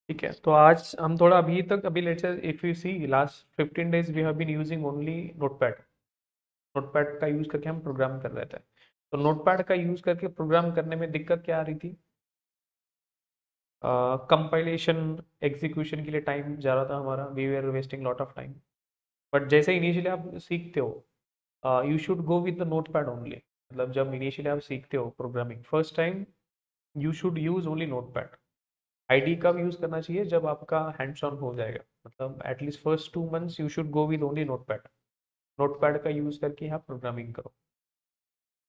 ठीक है, तो आज हम थोड़ा अभी let's say if you see last 15 days we have been using only notepad. Notepad का यूज करके हम प्रोग्राम कर रहे थे। तो नोटपैड का यूज करके प्रोग्राम करने में दिक्कत क्या आ रही थी? कंपाइलेशन एग्जीक्यूशन के लिए टाइम जा रहा था हमारा, we were wasting lot of time. But जैसे इनिशियली आप सीखते हो, you should go with the notepad only. मतलब जब इनिशियली आप सीखते हो programming first time, you should use only notepad. IDE कब यूज करना चाहिए? जब आपका हैंड्स ऑन हो जाएगा, मतलब at least first 2 months you should go with only notepad. Notepad का यूज करके आप प्रोग्रामिंग करो।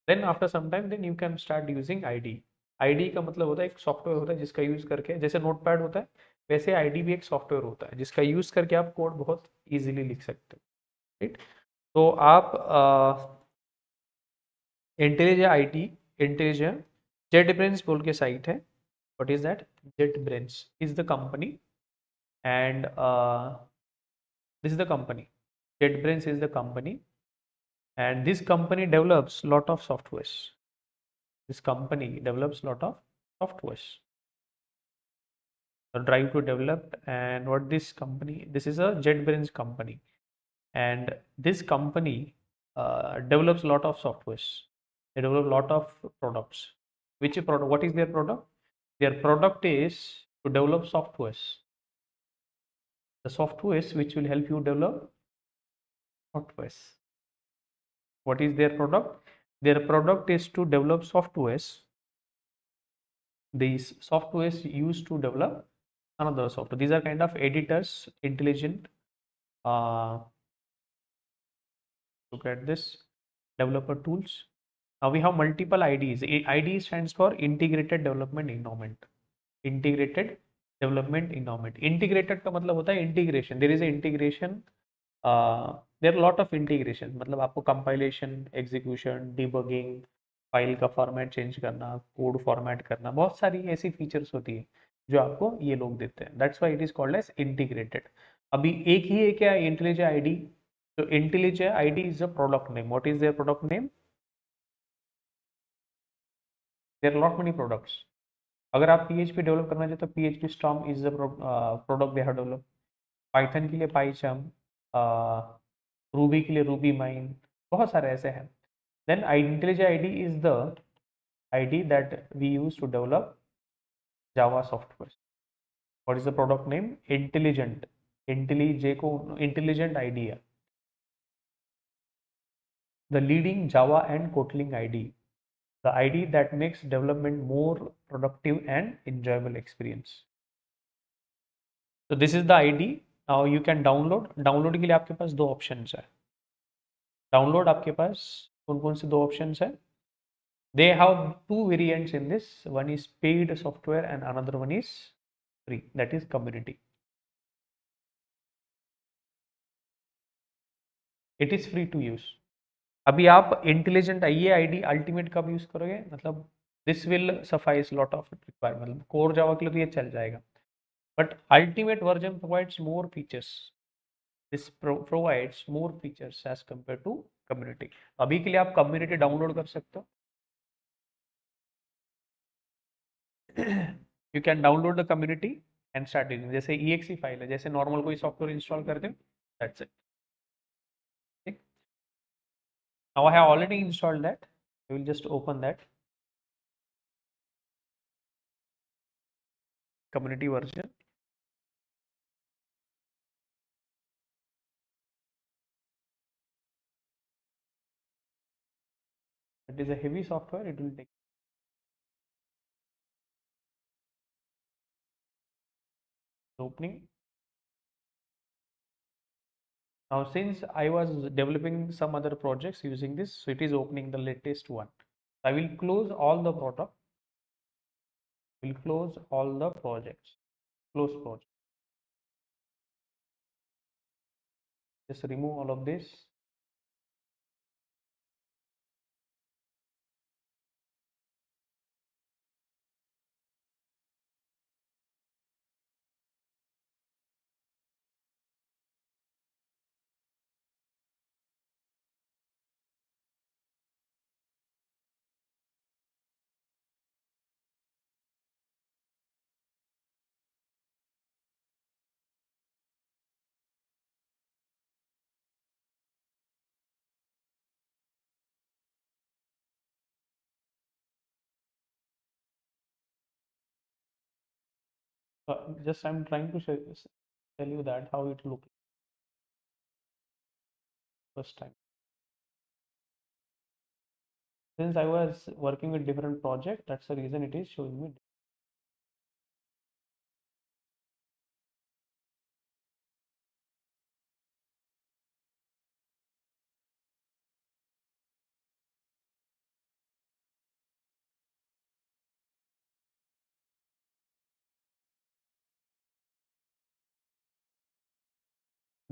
Then after some time then you can start using IDE. IDE का मतलब होता है एक सॉफ्टवेयर होता है जिसका यूज करके, जैसे नोटपैड होता है वैसे आईडी भी एक सॉफ्टवेयर होता है जिसका यूज करके आप कोड बहुत इजीली लिख सकते हो। राइट? तो आप intelligent IT, intelligent jet brains बोल के साइट है। What is that? Jet brains is the company and this is the company. JetBrains is the company, and this company develops lot of softwares. This company develops lot of softwares. The drive to develop, and what this company? This is a JetBrains company, and this company develops lot of softwares. They develop lot of products. Which product? What is their product? Their product is to develop softwares. The softwares which will help you develop softwares. What is their product? Their product is to develop softwares. These softwares used to develop another software. These are kind of editors, intelligent. Uh, Look at this, developer tools. Now we have multiple IDs. ID stands for Integrated Development Environment. Integrated Development Environment. Integrated का मतलब होता है integration. There is a integration. There are lot of integration. मतलब आपको compilation, execution, debugging, file का format change करना, code format करना, बहुत सारी ऐसी फीचर्स होती है जो आपको ये लोग देते हैं। That's why it is called as integrated. अभी एक ही है क्या इंटेलिजेंट आईडी? तो intelligent IDE is a product name. What is their product name? There are lot many products. अगर आप पीएचपी डेवलप करना चाहते हो, PHP storm is the product they have develop. Python के लिए पाइचम, रूबी के लिए रूबी माइन, बहुत सारे ऐसे हैं। Then intelligent IDE is the IDE that we use to develop Java software. What is the product name? Intelligent. IntelliJ को intelligent idea. The leading Java and Kotlin ID. The ID that makes development more productive and enjoyable experience. So this is the ID. Now you can download. Download के लिए आपके पास दो options है. Download आपके पास कौन कौन से दो options है? They have two variants in this. One is paid software and another one is free. That is community. It is free to use. अभी आप इंटेलिजेंट ये आईडी अल्टीमेट कब यूज करोगे? मतलब this will suffice lot of requirement. मतलब core Java के लिए तो ये चल जाएगा, but ultimate version provides more features. This provides more features as compare to community. अभी के लिए आप कम्युनिटी डाउनलोड कर सकते हो। You can download the community and start using. जैसे EXE फाइल है, जैसे नॉर्मल कोई सॉफ्टवेयर इंस्टॉल करते हो, that's it. Now I have already installed that. I will just open that community version. It is a heavy software. It will take opening. Now, since I was developing some other projects using this, so it is opening the latest one. I will close all the product. Will close all the projects. Close project. Just remove all of this. Just I'm trying to tell you that how it looked first time. Since I was working with different project, that's the reason it is showing me.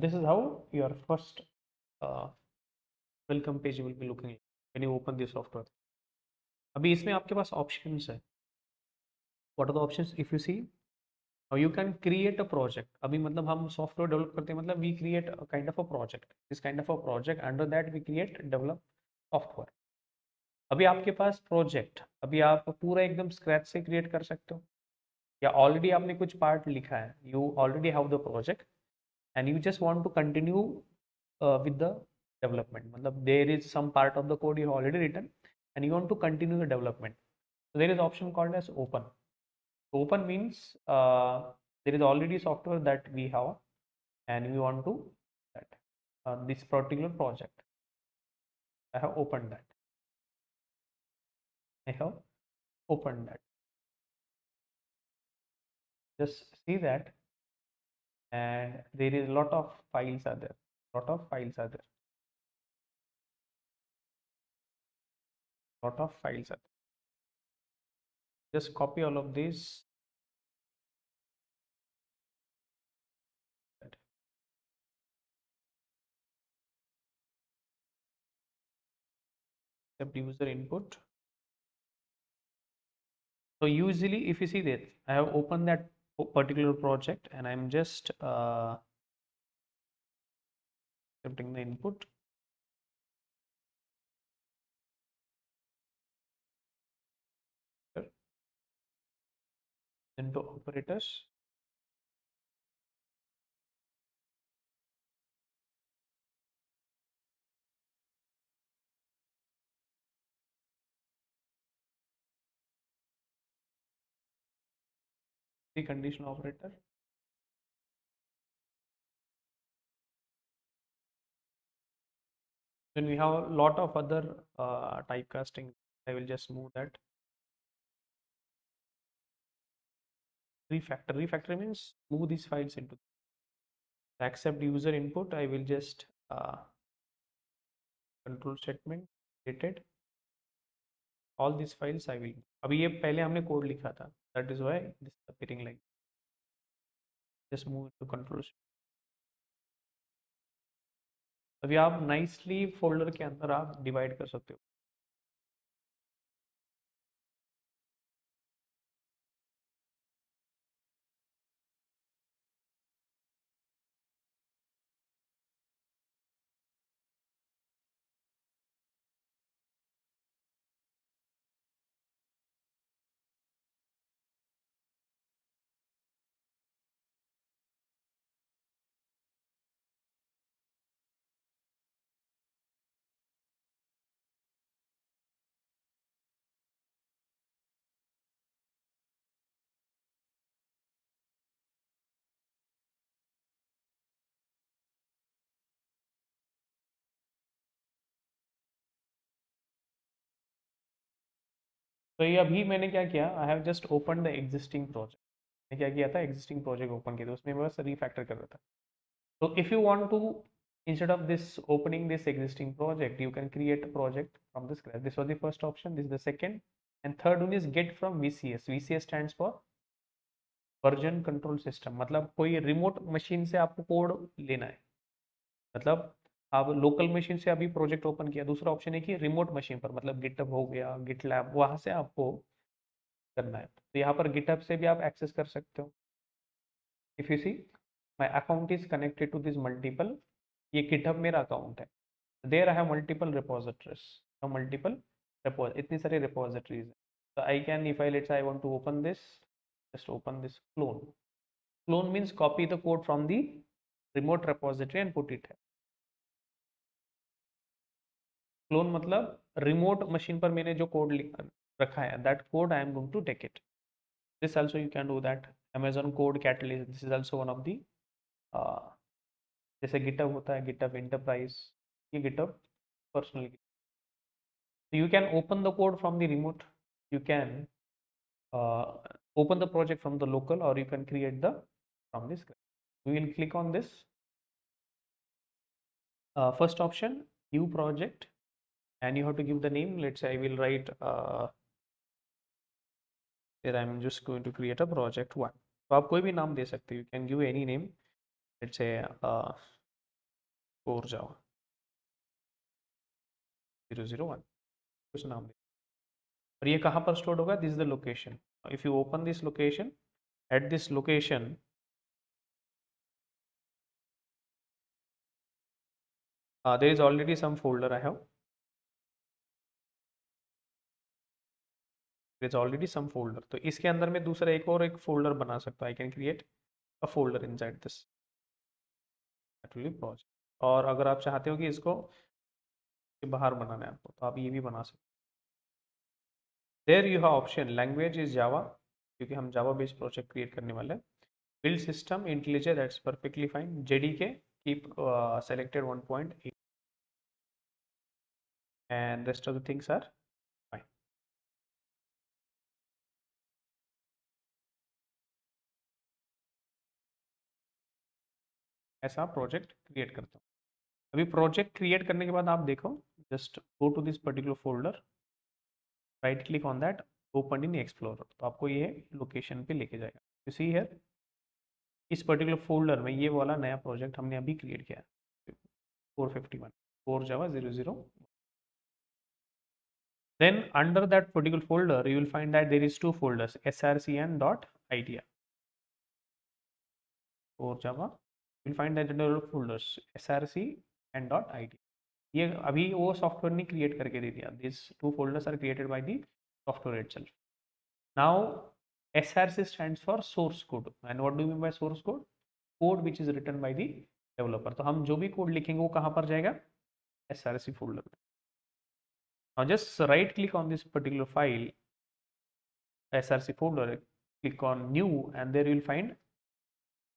This is how your first uh, welcome page will be looking like when you open the software. अभी इसमें आपके पास options है. What are the options? If you see, now you can create a project. अभी मतलब हम software develop करते हैं मतलब we create a kind of a project. This kind of a project, under that we create develop software. अभी आपके पास project, अभी आप पूरा एकदम स्क्रैच से क्रिएट कर सकते हो या ऑलरेडी आपने कुछ पार्ट लिखा है, you already have the project and you just want to continue with the development, मतलब there is some part of the code you already written and you want to continue the development. So there is option called as open. Open means there is already software that we have and we want to that this particular project. I have opened that. I have opened that. Just see that, and there is a lot of files are there. Lot of files are there. Lot of files are there. Just copy all of these. Accept user input. So usually, if you see that, I have opened that particular project and I'm just accepting the input. Into operators. The conditional operator. Then we have a lot of other typecasting. I will just move that. Refactor. Refactor means move these files into. Accept user input. I will just control statement created. All these files I will. अभी ये पहले हमने code लिखा था. That is why this is appearing like. Just move to control. अभी आप nicely folder के अंदर आप डिवाइड कर सकते हो. तो ये अभी मैंने क्या किया, I have just open the existing project. मैं क्या किया था, एग्जिस्टिंग प्रोजेक्ट ओपन किया था, उसमें मैं बस रीफैक्टर कर रहा था. So if you want to, instead of this opening this existing project, you can create a project from the scratch. This was the first option. This is the second, and third one is get from VCS. VCS stands for version control system. मतलब कोई remote machine से आपको code लेना है, मतलब आप local machine से अभी प्रोजेक्ट ओपन किया. दूसरा ऑप्शन है कि रिमोट मशीन पर, मतलब गिटहब हो गया, गिटलैब, वहां से आपको करना है. तो यहाँ पर गिटहब से भी आप एक्सेस कर सकते हो. If you see my account is connected to this multiple, ये गिटहब मेरा अकाउंट है. There I have multiple repositories, multiple इतनी सारी रिपोजिटरीज है. So I can, if I let's say I want to open this, just open this clone. Clone means copy the code from the remote repository and put it here. Clone मतलब remote machine पर मैंने जो code रखा है, that code I am going to take it. This also you can do that. Amazon Code Catalyst, this is also one of the जैसे GitHub होता है, GitHub Enterprise, ये GitHub Personal. So you can open the code from the remote. You can uh, open the project from the local, or you can create the from this. We will click on this first option, new project, and you have to give the name. Let's say I will write here I'm just going to create a project one. तो आप कोई भी नाम दे सकते हो. You can give any name. Let's say core Java 001 कुछ नाम दे. और ये कहाँ पर स्टोर होगा? This is the location. If you open this location, at this location there is already some folder I have. There is already some folder. तो इसके अंदर में दूसरा एक folder बना सकता हूँ. I can create a folder inside this. That will be project. और अगर आप चाहते हो कि इसको बाहर बनाना है आपको, तो आप ये भी बना सकते हो. There you have option language is Java, क्योंकि हम Java based project create करने वाले हैं. Build system IntelliJ, that's perfectly fine. JDK keep selected 1.8 and rest of the things are fine. ऐसा प्रोजेक्ट क्रिएट करता हूँ. अभी प्रोजेक्ट क्रिएट करने के बाद आप देखो, just go to this particular folder, right click on that, open in explorer. तो आपको ये लोकेशन पे लेके जाएगा. यू सी हियर, इस पर्टिकुलर फोल्डर में ये वाला नया प्रोजेक्ट हमने अभी क्रिएट किया है, 451 core Java 00. Then under that particular folder you will find that there is two folders, src and .idea. core Java, you will find that there are folders src and .idea. ये अभी वो software ने create करके दे दिया. This two folders are created by the software itself. Now SRC stands for source code. And what do you mean by source code? Code which is written by the developer. तो हम जो भी code लिखेंगे वो कहाँ पर जाएगा? SRC folder में. Now just right click on this particular file, SRC folder, click on new, and there you will find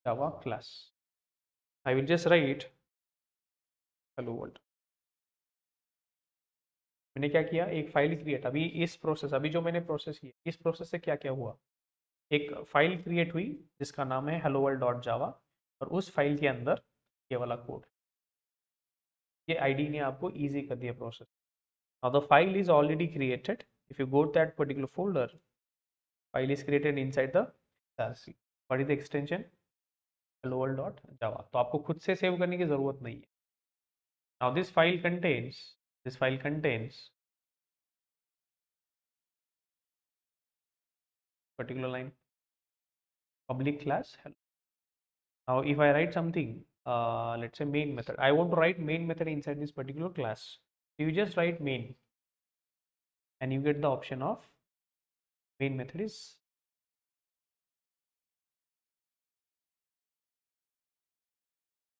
Java class. I will just write hello world. मैंने क्या किया? एक फाइल क्रिएट. अभी इस प्रोसेस, अभी जो मैंने प्रोसेस किया, इस प्रोसेस से क्या क्या हुआ? एक फाइल क्रिएट हुई जिसका नाम है hello world.java, और उस फाइल के अंदर ये वाला कोड, ये आईडी ने आपको इजी कर दिया process. Now the file is already created. If you go that particular folder, file is created inside the SRC. What is the extension? hello world.java. तो आपको खुद से सेव करने की जरूरत नहीं है. Now this file contains particular line, public class hello. Now if I write something, let's say main method, I want to write main method inside this particular class. You just write main and you get the option of main method is.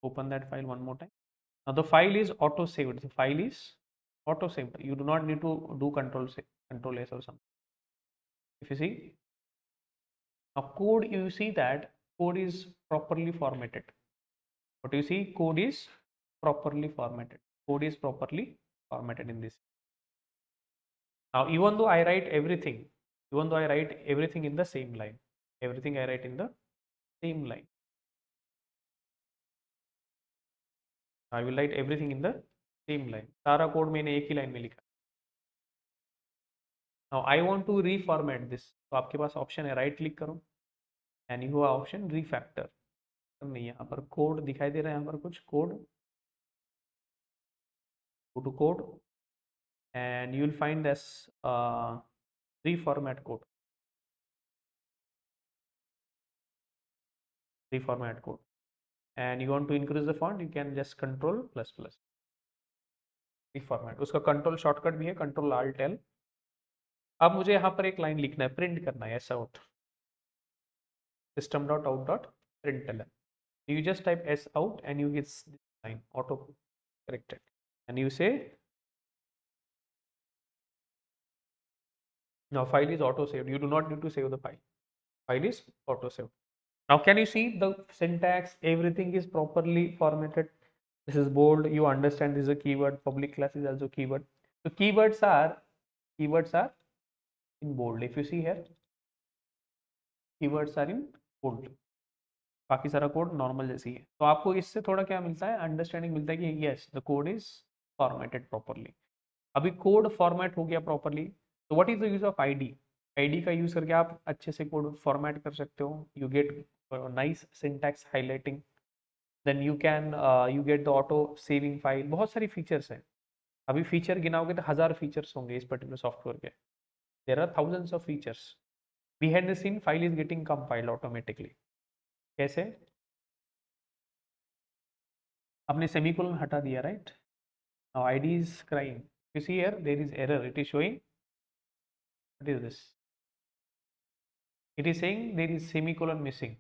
Open that file one more time. Now the file is auto saved. The file is auto saved. You do not need to do control S or something. If you see, now code, you see that code is properly formatted. What you see, code is properly formatted. Code is properly formatted in this. Now even though I write everything in the same line, everything I write in the same line, I will write everything in the same line. सारा code मैंने एक ही line में लिखा. Now I want to reformat this. तो आपके पास option है, right click करो and you have option रीफैक्टर. नहीं, यहाँ पर कोड दिखाई दे रहा है, यहाँ पर कुछ code, go to code and you will find this reformat code. Reformat code. And you want to increase the font, you can just control plus plus. Reformat. उसका कंट्रोल शॉर्टकट भी है, कंट्रोल alt L. अब मुझे यहाँ पर एक line लिखना है, प्रिंट करना है, s out, system.out.println. You just type s out and you get this line auto corrected, and you say now file is auto saved. You do not need to save the file. File is auto saved. Now can you see the syntax, everything is properly formatted. This is bold, you understand this is a keyword, public class is also keyword. So keywords are in bold. If you see here, keywords are in bold. बाकी सारा code normal जैसी है. तो आपको इससे थोड़ा क्या मिलता है, अंडरस्टैंडिंग मिलता है कि yes the code is formatted properly. अभी कोड फॉर्मेट हो गया प्रॉपरली, तो what is the use of IDE. IDE का यूज करके आप अच्छे से कोड फॉर्मेट कर सकते हो. You get nice syntax highlighting, then you get the auto saving file. बहुत सारी फीचर्स हैं. अभी फीचर गिनाओगे तो 1000 फीचर्स होंगे इस पर्टिकुलर सॉफ्टवेयर के. There are thousands of features. Behind the scene file is getting compiled automatically. कैसे? आपने सेमीकोलन हटा दिया, right? Now IDE is crying. You see here there is error. It is showing, what is this? It is saying there is semicolon missing.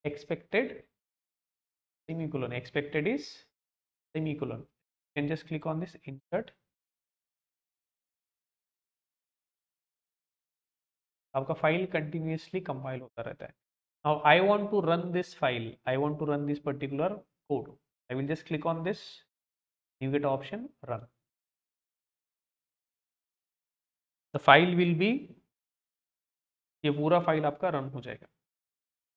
Expected semicolon. Expected is semicolon. You can just click on this insert. आपका file continuously compile होता रहता है. Now I want to run this file. I want to run this particular code. I will just click on this. You get option run. The file will be, ये पूरा file आपका run हो जाएगा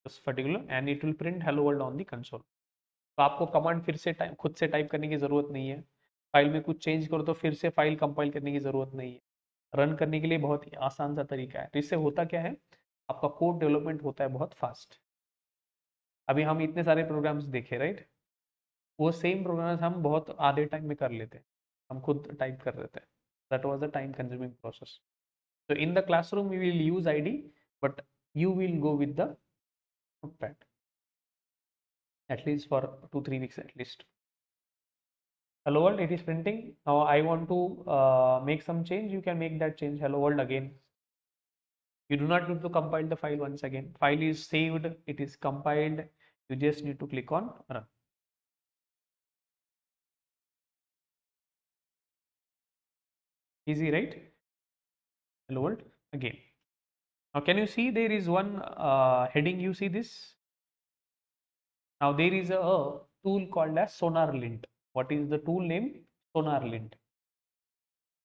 this particular and it will print hello world on the console. तो आपको command फिर से खुद से टाइप करने की ज़रूरत नहीं है. फाइल में कुछ चेंज करो तो फिर से फाइल कंपाइल करने की ज़रूरत नहीं है. रन करने के लिए बहुत ही आसान सा तरीका है. तो इससे होता क्या है, आपका कोड डेवलपमेंट होता है बहुत फास्ट. अभी हम इतने सारे प्रोग्राम्स देखे, राइट? वो सेम प्रोग्राम्स हम बहुत आधे टाइम में कर लेते हैं. हम खुद टाइप कर लेते हैं. That was the time consuming process. So in the classroom we will use ID, but you will go with the notepad at least for 2-3 weeks at least. Hello world, it is printing. Now I want to make some change. You can make that change. Hello world again. You do not need to compile the file once again. File is saved, it is compiled. You just need to click on run. Easy, right? Hello world again. Now can you see there is one heading, you see this? Now there is a tool called as SonarLint. What is the tool name? SonarLint.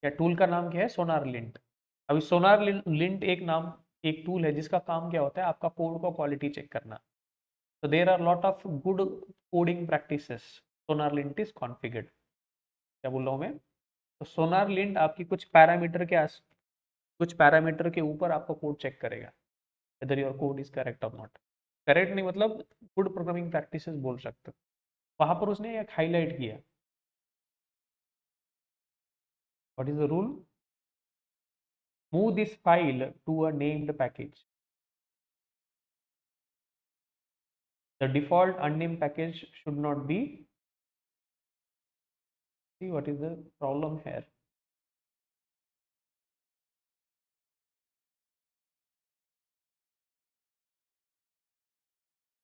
या tool का नाम क्या है? SonarLint. अभी SonarLint एक tool है जिसका काम क्या होता है, आपका कोड का क्वालिटी चेक करना. So there are lot of good coding practices. SonarLint is configured. क्या बोल रहा हूँ मैं? तो SonarLint आपकी कुछ पैरामीटर के ऊपर आपका कोड चेक करेगा whether your code is correct or not. Correct नहीं मतलब गुड प्रोग्रामिंग प्रैक्टिसेस बोल सकते हो. वहां पर उसने एक हाईलाइट किया. What is the rule? Move this file to a named package. The default unnamed package should not be. See what is the problem here?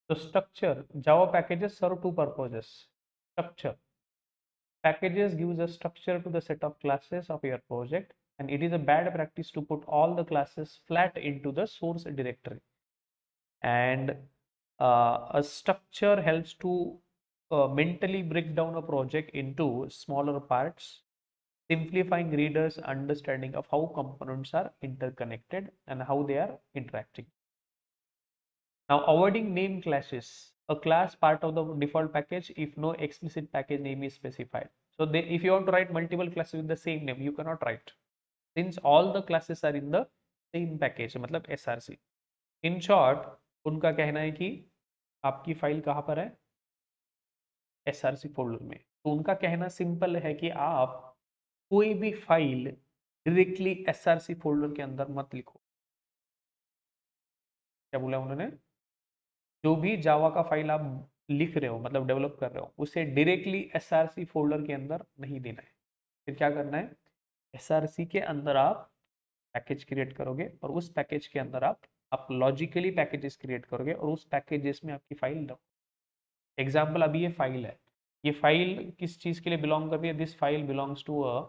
So structure, Java packages serve two purposes. Structure. Packages gives a structure to the set of classes of your project, and it is a bad practice to put all the classes flat into the source directory. And a structure helps to mentally break down a project into smaller parts, simplifying readers' understanding of how components are interconnected and how they are interacting. Now, avoiding name clashes. A class part of the default package if no explicit package name is specified. So, if you want to write multiple classes with the same name, you cannot write. Since all the classes are in the same package, मतलब SRC. In short, उनका कहना है कि आपकी file कहाँ पर है? SRC folder में. तो उनका कहना सिंपल है कि आप कोई भी फाइल डायरेक्टली SRC फोल्डर के अंदर मत लिखो. क्या बोला उन्होंने? जो भी जावा का फाइल आप लिख रहे हो, मतलब डेवलप कर रहे हो, उसे डायरेक्टली SRC फोल्डर के अंदर नहीं देना है. फिर क्या करना है? SRC के अंदर आप पैकेज क्रिएट करोगे और उस पैकेज के अंदर आप लॉजिकली पैकेजेस क्रिएट करोगे और उस पैकेजेस में आपकी फाइल दो. एग्जाम्पल, अभी ये फाइल है. ये फाइल किस चीज के लिए बिलोंग करती है? This file belongs to a.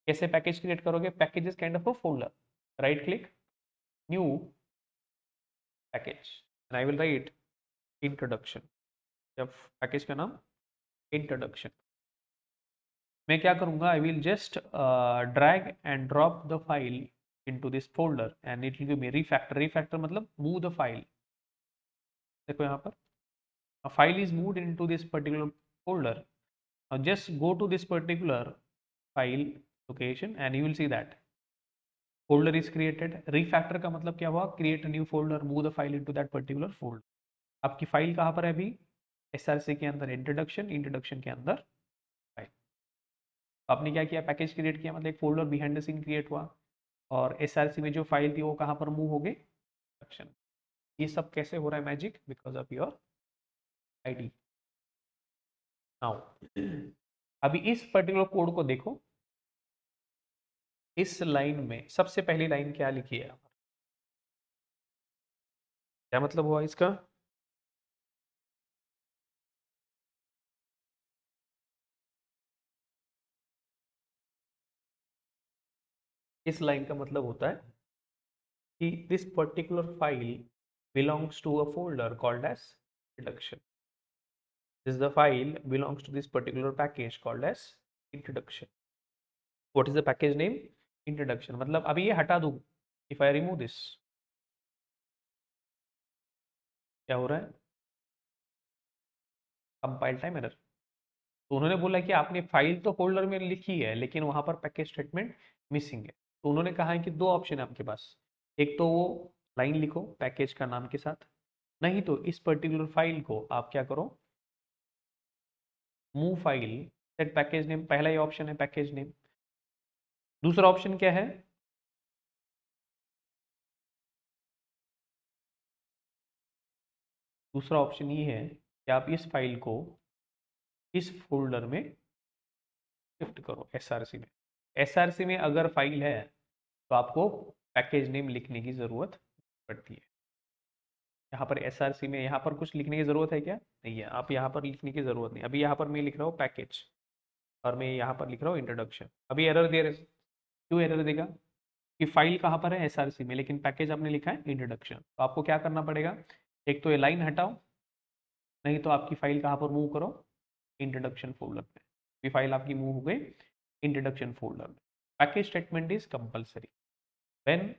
कैसे पैकेज क्रिएट करोगे? Packages kind of a folder. Right click, new package, and I will write introduction. जब पैकेज का नाम introduction, मैं क्या करूँगा, I will just drag and drop the file into this folder and it will give me refactor. Refactor मतलब move the file. देखो यहाँ पर a file is moved into this particular folder. Now just go to this particular file location and you will see that folder is created. Refactor का मतलब क्या हुआ, create a new folder, move the file into that particular folder. आपकी file कहाँ पर है अभी, SRC के अंदर इंट्रोडक्शन, इंट्रोडक्शन के अंदर फाइल। आपने क्या किया, पैकेज क्रिएट किया, मतलब एक folder behind the scene create हुआ और SRC में जो फाइल थी वो कहाँ पर मूव हो गई, इंट्रोडक्शन। ये सब कैसे हो रहा है magic, because of your ID. Now अभी इस पर्टिकुलर कोड को देखो, इस लाइन में सबसे पहली लाइन क्या लिखी है, क्या मतलब हुआ इसका, इस लाइन का मतलब होता है कि this particular file belongs to a folder called as introduction. This the file belongs to this particular package called as introduction. What is the package name? Introduction. मतलब अभी ये हटा दूं, if I remove this, क्या हो रहा है, compile time error. तो उन्होंने बोला कि आपने फाइल तो फोल्डर में लिखी है लेकिन वहां पर पैकेज स्टेटमेंट मिसिंग है। तो उन्होंने कहा है कि दो ऑप्शन है आपके पास, एक तो वो लाइन लिखो पैकेज का नाम के साथ, नहीं तो इस पर्टिकुलर फाइल को आप क्या करो, move file set package name, पहला ही ऑप्शन है पैकेज नेम। दूसरा ऑप्शन क्या है, दूसरा ऑप्शन ये है कि आप इस फाइल को इस फोल्डर में शिफ्ट करो, SRC में। SRC में अगर फाइल है तो आपको पैकेज नेम लिखने की जरूरत पड़ती है। यहाँ पर SRC में यहाँ पर कुछ लिखने की जरूरत है क्या, नहीं है, आप यहाँ पर लिखने की जरूरत नहीं। अभी यहाँ पर मैं लिख रहा हूँ पैकेज और मैं यहाँ पर लिख रहा हूँ इंट्रोडक्शन। अभी एरर दे रहे, क्यों एरर देगा, कि फाइल कहाँ पर है, SRC में, लेकिन पैकेज आपने लिखा है इंट्रोडक्शन। तो आपको क्या करना पड़ेगा, एक तो ये लाइन हटाओ, नहीं तो आपकी फाइल कहाँ पर मूव करो, इंट्रोडक्शन फोल्डर में। ये फाइल आपकी मूव हो गई इंट्रोडक्शन फोल्डर में। Package statement is compulsory when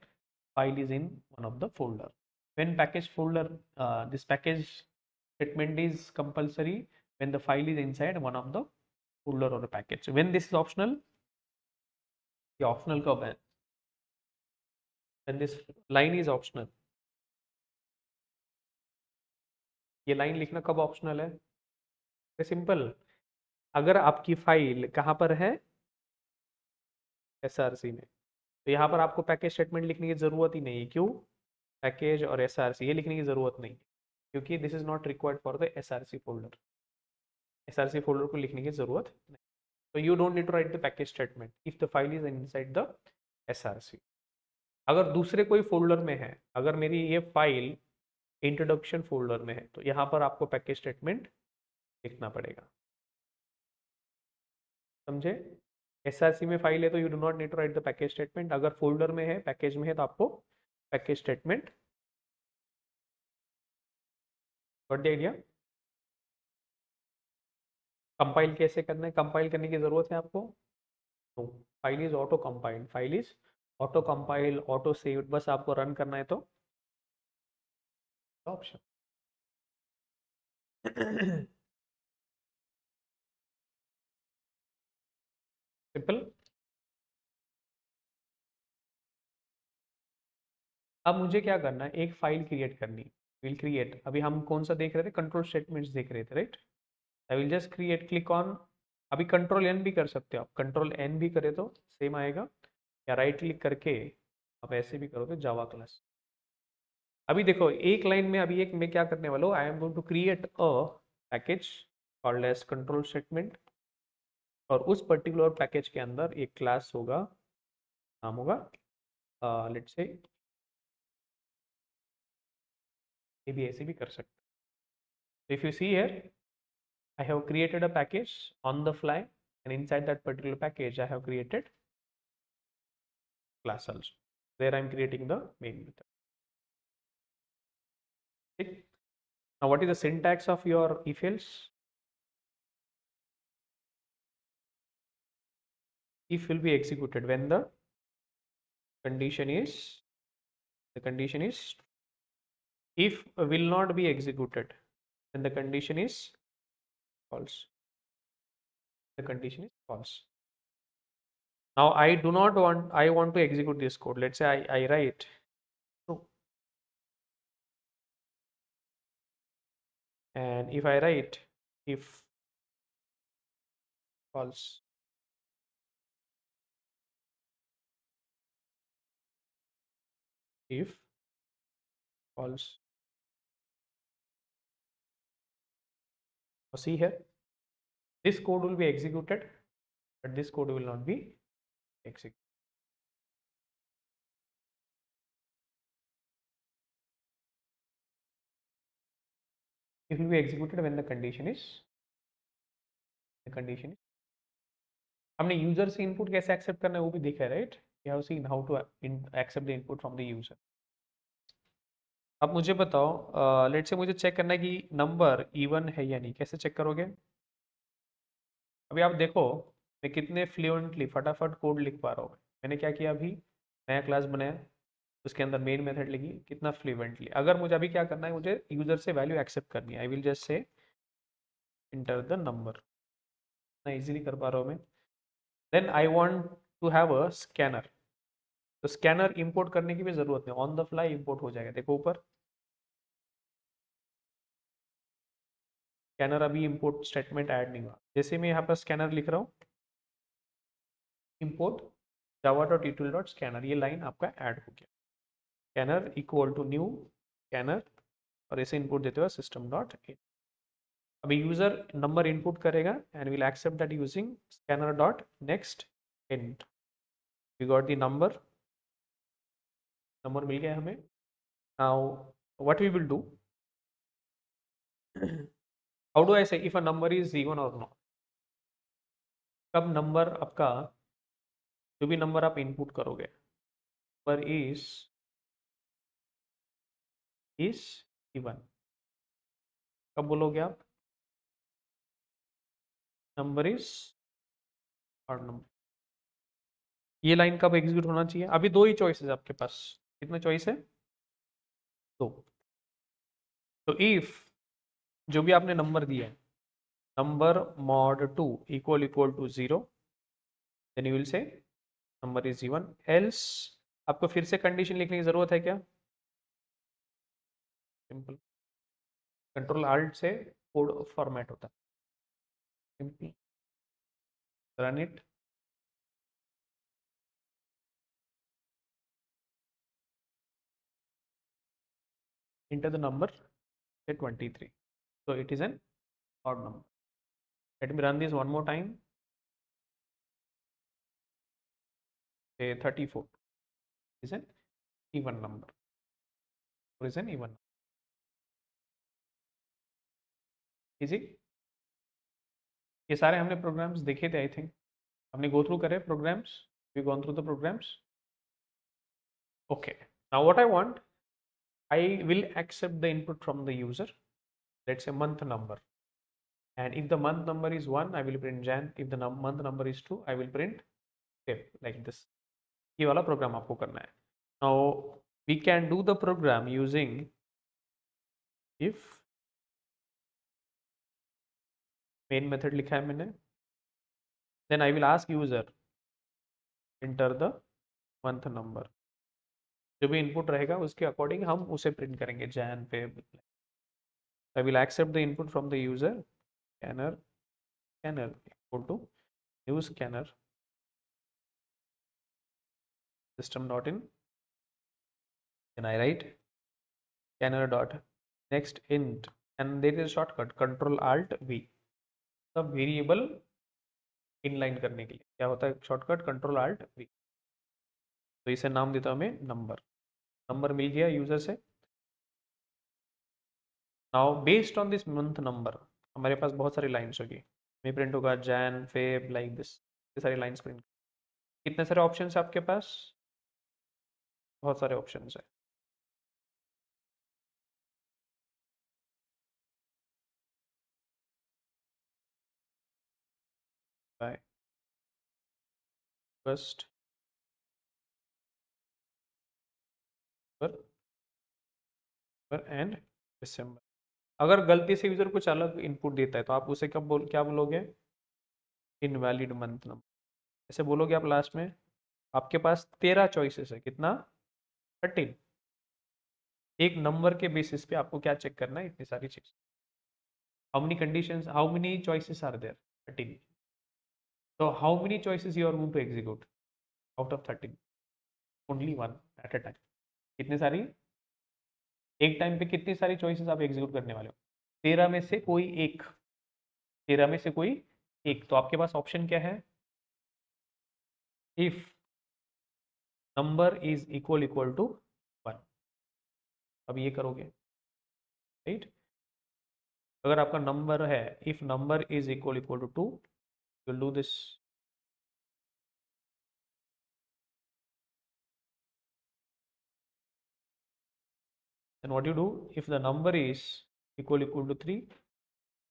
file is in one of the folder. When package folder, this package statement is compulsory when the file is inside one of the folder और package. When this is optional, ये optional कब है, when this line is optional, ये line लिखना कब optional है, simple, अगर आपकी फाइल कहाँ पर है, SRC में, तो यहाँ पर आपको पैकेज स्टेटमेंट लिखने की जरूरत ही नहीं है। क्यों, पैकेज और SRC ये लिखने की जरूरत नहीं, क्योंकि this is not required for the SRC folder. SRC folder को लिखने की जरूरत नहीं, तो you don't need to write the package statement if the file is inside the SRC। अगर दूसरे कोई फोल्डर में है, अगर मेरी ये फाइल इंट्रोडक्शन फोल्डर में है, तो यहाँ पर आपको पैकेज स्टेटमेंट लिखना पड़ेगा, समझे। SRC में फाइल है तो you do not need to write the package statement, अगर फोल्डर में है, पैकेज में है, तो आपको package statement. Got the idea. Compile कैसे करना है, कंपाइल करने की जरूरत है आपको, तो file is auto compile, file is auto compile, auto save, बस आपको रन करना है तो ऑप्शन। सिंपल। अब मुझे क्या करना है, एक फाइल क्रिएट करनी, विल क्रिएट, अभी हम कौन सा देख रहे थे, कंट्रोल स्टेटमेंट्स देख रहे थे, right. I will just create, click on, अभी कंट्रोल N भी कर सकते हो आप, कंट्रोल N भी करे तो सेम आएगा, या राइट क्लिक करके आप ऐसे भी करो तो जावा क्लास। अभी देखो एक लाइन में, अभी एक मैं क्या करने वाला हूँ, I am going to create a package called as control statement, और उस पर्टिकुलर पैकेज के अंदर एक क्लास होगा, नाम होगा लेट्स से, ये भी ऐसे भी कर सकते। If you see here, I have created a package on the fly, and inside that particular package I have created class also, there I am creating the main method, ठीक। Now what is the syntax of your if else? If will be executed when condition is the condition is if will not be executed then the condition is false. The condition is false. Now I want to execute this code. Let's say I write true, and if I write if false, if false. Now see here, this code will be executed, but this code will not be executed. It will be executed when the condition is हमने user से input कैसे accept करना है वो भी देखा है, right? We have seen how to accept the input from the user. अब मुझे बताओ, लेट से मुझे चेक करना है कि नंबर इवन है या नहीं. कैसे चेक करोगे? अभी आप देखो मैं कितने फ्लुएंटली फटाफट कोड लिख पा रहा हूँ. मैंने क्या किया, अभी नया क्लास बनाया, उसके अंदर मेन मेथड लिखी, कितना फ्लुएंटली. अगर मुझे अभी क्या करना है, मुझे यूजर से वैल्यू एक्सेप्ट करनी है. I will just say enter the number. मैं इजीली कर पा रहा हूँ मैं. Then I want to have a scanner. तो स्कैनर इंपोर्ट करने की भी जरूरत नहीं, ऑन द फ्लाई इंपोर्ट हो जाएगा. देखो ऊपर स्कैनर अभी इंपोर्ट स्टेटमेंट ऐड नहीं हुआ. जैसे मैं यहाँ पर स्कैनर लिख रहा हूँ, import Java dot util dot scanner, ये लाइन आपका ऐड हो गया. Scanner equal to new scanner और ऐसे इनपुट देते हुए सिस्टम डॉट इन. अभी यूजर नंबर इनपुट करेगा and will accept that using scanner dot next int. We got the number मिल गया हमें. Now what we will do, how do I say if a number is even और not. कब number आपका, जो भी number आप इनपुट करोगे, नंबर इज इवन, कब बोलोगे आप? Number is odd number. ये लाइन कब एग्जीक्यूट होना चाहिए? अभी दो ही चॉइसेस आपके पास. कितने चॉइस है? दो. तो इफ जो भी आपने नंबर दिया है, number mod 2 equal to 0, then you will say number is even. Else आपको फिर से कंडीशन लिखने की जरूरत है क्या? सिंपल, कंट्रोल आल्ट से कोड फॉर्मेट होता है. Simple run it. enter the number, say 23, so it is an odd number. Let me run this one more time. Say 34 is an even number, or is an even number. Easy. ये सारे हमने programmes देखे थे, I think हमने go through करे programs. We gone through the programs. Okay, now what I want, I will accept the input from the user, let's say month number, and if the month number is 1 I will print Jan, if the month number is 2 I will print Feb, like this. ये वाला programme आपको करना है. Now we can do the program using if main method लिखा है मैंने. Then I will ask user enter the month number. जो भी इनपुट रहेगा उसके अकॉर्डिंग हम उसे प्रिंट करेंगे, Jan, Feb. I will accept the input from the user. Scanner equal to new scanner system dot in. Then I write scanner dot next int, and there is a shortcut control alt v. the variable inline करने के लिए क्या होता है shortcut? Control alt we. तो इसे नाम देता हूं मैं नंबर. नंबर मिल गया यूजर से. Now based on this month number हमारे पास बहुत सारी लाइन्स होगी. में प्रिंट होगा जैन, फेब, लाइक दिस. ये सारी लाइन्स प्रिंट. कितने सारे ऑप्शन है आपके पास? बहुत सारे ऑप्शन है. अगस्त एंड दिसंबर। अगर गलती से यूजर कुछ अलग इनपुट देता है तो आप उसे क्या बोलोगे? इनवैलिड मंथ नंबर ऐसे बोलोगे आप लास्ट में। आपके पास 13 चॉइसेस है, कितना? 13। एक नंबर के बेसिस पे आपको क्या चेक करना है? इतनी सारी चीज। How many conditions, how many choices are there? 13। तो how many choices you are going to execute out of 13? Only one at a time. कितनी सारी? एक टाइम पे कितनी सारी चॉइसेस आप एग्जीक्यूट करने वाले हो? 13 में से कोई एक। 13 में से कोई एक। तो आपके पास ऑप्शन क्या है? If number is equal to 1। अब ये करोगे, राइट? अगर आपका नंबर है, if number is equal to 2, you'll do this. Then what you do, if the number is equal to 3,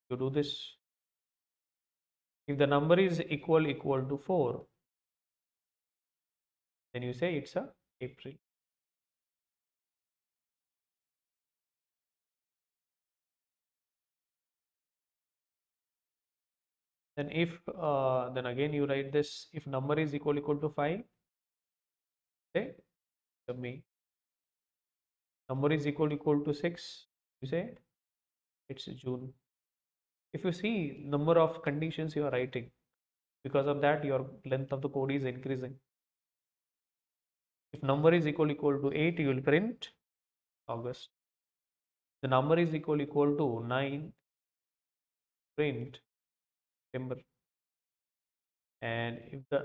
you do this. If the number is equal to 4, then you say it's a April. Then if then again you write this, if number is equal to 5, say the May. Number is equal to 6, you say it's June. If you see number of conditions you are writing, because of that your length of the code is increasing. If number is equal to 8, you will print August. The number is equal to 9, print September. And if the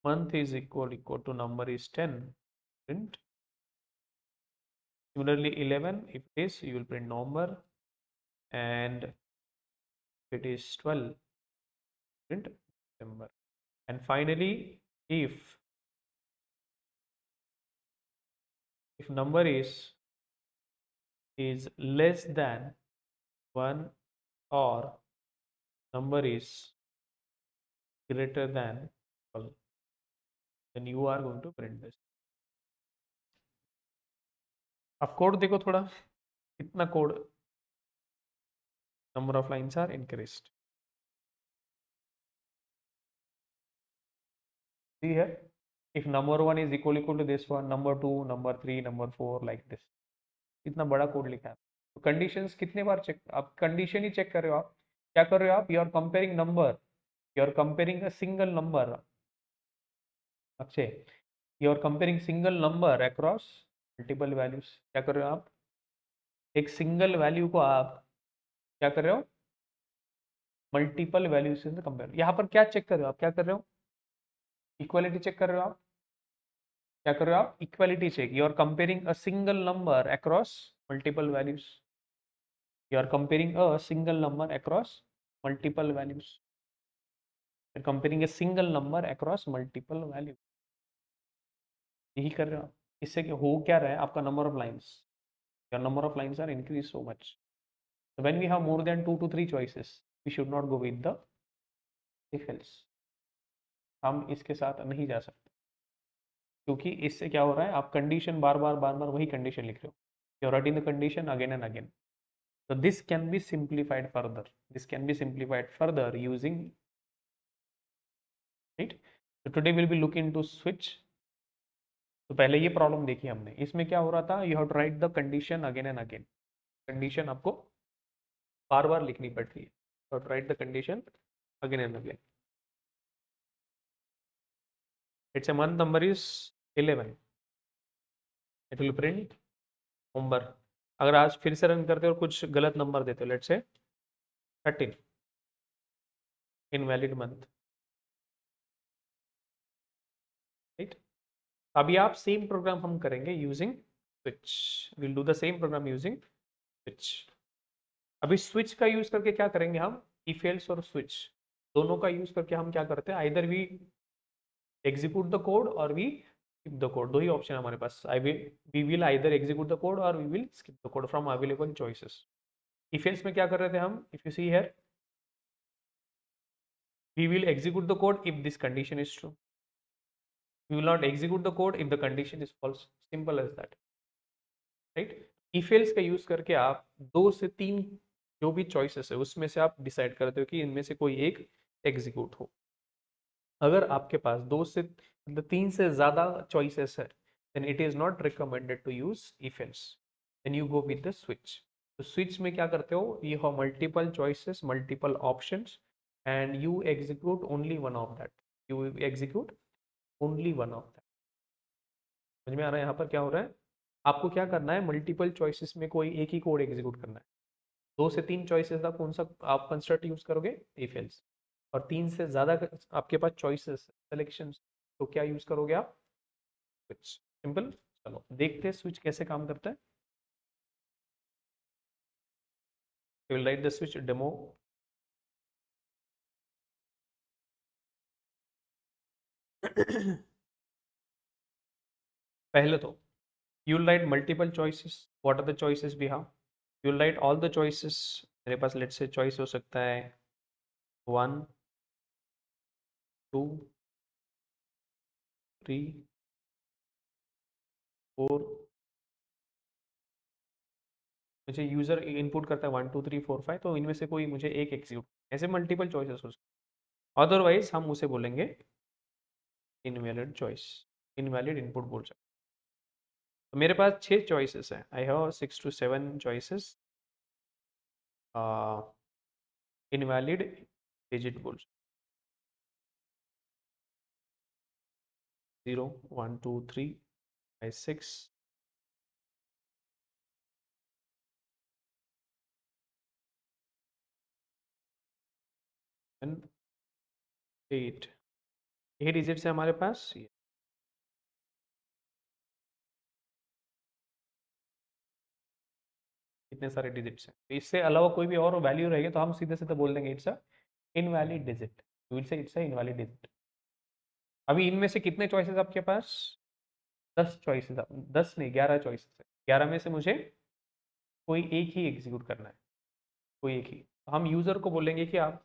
month is equal to number is 10, print. Similarly 11, if it is, you will print November. And if it is 12, print December. And finally, if number is less than 1 or number is greater than 12, then you are going to print this. अब code देखो थोड़ा, कितना code, number of lines are increased. See here, if number 1 is equal to this one, number 2, number 3, number 4, like this. इतना बड़ा code लिखा है। तो conditions कितने बार चेक, आप कंडीशन ही चेक कर रहे हो। आप क्या कर रहे हो? आप you are comparing number, you are comparing a single number. अच्छे, you are comparing single number across multiple values. क्या कर रहे हो आप? एक सिंगल वैल्यू को आप क्या कर रहे हो? मल्टीपल वैल्यू से कंपेयर। यहाँ पर क्या चेक कर रहे हो आप? क्या कर रहे हो? इक्वालिटी चेक कर रहे हो आप। क्या कर रहे हो आप? Equality check. You are comparing a single number across multiple values. You are comparing a single number across multiple values. Comparing a single number across multiple value. यही कर रहे हो आप। इससे हो क्या रहा है? आपका number of lines, your number of lines are increase so much. When we have more than 2 to 3 choices, we should not go with the if else. हम इसके साथ नहीं जा सकते, क्योंकि इससे क्या हो रहा है? आप कंडीशन बार बार वही कंडीशन लिख रहे हो। You are writing the condition again and again. So this can be simplified further. This can be simplified further using, right? So today we'll be looking into switch. तो पहले ये प्रॉब्लम देखी हमने। इसमें क्या हो रहा था? You have to write the condition again and again. Condition आपको बार बार लिखनी पड़ रही है। You have to write the condition again and again. It's a month number is 11, it will print November. अगर आज फिर से रन करते हो और कुछ गलत नंबर देते हो, let's say 13, invalid month, right? अभी आप सेम प्रोग्राम हम करेंगे using switch. Will do the same programme using switch. अभी स्विच का यूज करके क्या करेंगे हम? इफ एल्स और स्विच दोनों का यूज करके हम क्या करते हैं? Either we execute the code और वी स्किप द कोड। दो ही ऑप्शन है हमारे पास। We will either execute the code और we will skip the code from available choices. If else में क्या कर रहे थे हम? If you see here, we will execute the code if this condition is true. You will not execute the code if the condition is false. Simple as that. Right? if else का use करके आप 2 से 3 जो भी choices है उसमें से आप डिसाइड करते हो कि इनमें से कोई एक एग्जीक्यूट हो। अगर आपके पास 2 से 3 से ज्यादा चॉइसेस है then it is not recommended to use if else, then you go with the switch. तो स्विच में क्या करते हो, you have multiple choices, multiple options, and you execute only one of that. You execute only one of that. समझ में आ रहा है यहाँ पर क्या हो रहा है? आपको क्या करना है, मल्टीपल चॉइसेस में कोई एक ही कोड एग्जीक्यूट करना है। 2 से 3 चॉइसेस का कौन सा आप कंस्ट्रक्ट यूज करोगे, इफ एल्स। और 3 से ज्यादा आपके पास चॉइसेस सिलेक्शन, तो क्या यूज करोगे आप, स्विच। सिंपल। चलो देखते हैं स्विच कैसे काम करता है। Will write the switch demo. पहले तो you will write multiple choices. What are the choices we have? You will write all the choices. मेरे पास लेट्स से चॉइस हो सकता है 1 2 3 4। मुझे यूजर इनपुट करता है 1 2 3 4 5, तो इनमें से कोई मुझे एक एग्जीक्यूट, ऐसे मल्टीपल चॉइसेस हो सकते हैं। अदरवाइज हम उसे बोलेंगे इनवैलिड चॉइस, इनवैलिड इनपुट बोल सकते हैं। तो मेरे पास 6 चॉइसेस हैं, I have 6 to 7 choices. Invalid digit बोल सकते 0 1 2 3 5 6 एंड 8। 8 डिजिट्स है हमारे पास। इतने सारे डिजिट्स हैं, तो इससे अलावा कोई भी और वैल्यू रहेगी तो हम सीधे सीधे बोल देंगे it's a invalid digit. Will say it's a invalid digit. अभी इनमें से कितने चॉइसेस आपके पास, 10 चॉइसेस, 10 नहीं 11 चॉइसेस है। 11 में से मुझे कोई एक ही एग्जीक्यूट करना है, कोई एक ही। तो हम यूजर को बोलेंगे कि आप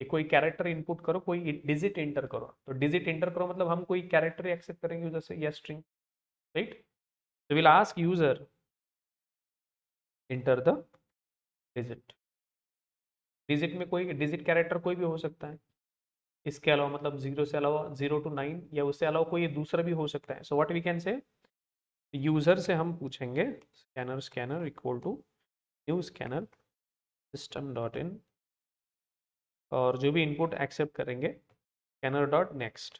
कोई कैरेक्टर इनपुट करो, कोई डिजिट एंटर करो। तो डिजिट एंटर करो मतलब हम कोई कैरेक्टर एक्सेप्ट करेंगे यूजर से या स्ट्रिंग, राइट? तो will ask user enter the digit. Digit में कोई डिजिट कैरेक्टर कोई भी हो सकता है, इसके अलावा मतलब 0 से अलावा 0 to 9 या उससे अलावा कोई दूसरा भी हो सकता है। So what we can say, user से हम पूछेंगे scanner scanner equal to new scanner system dot in, और जो भी इनपुट एक्सेप्ट करेंगे स्कैनर डॉट नेक्स्ट,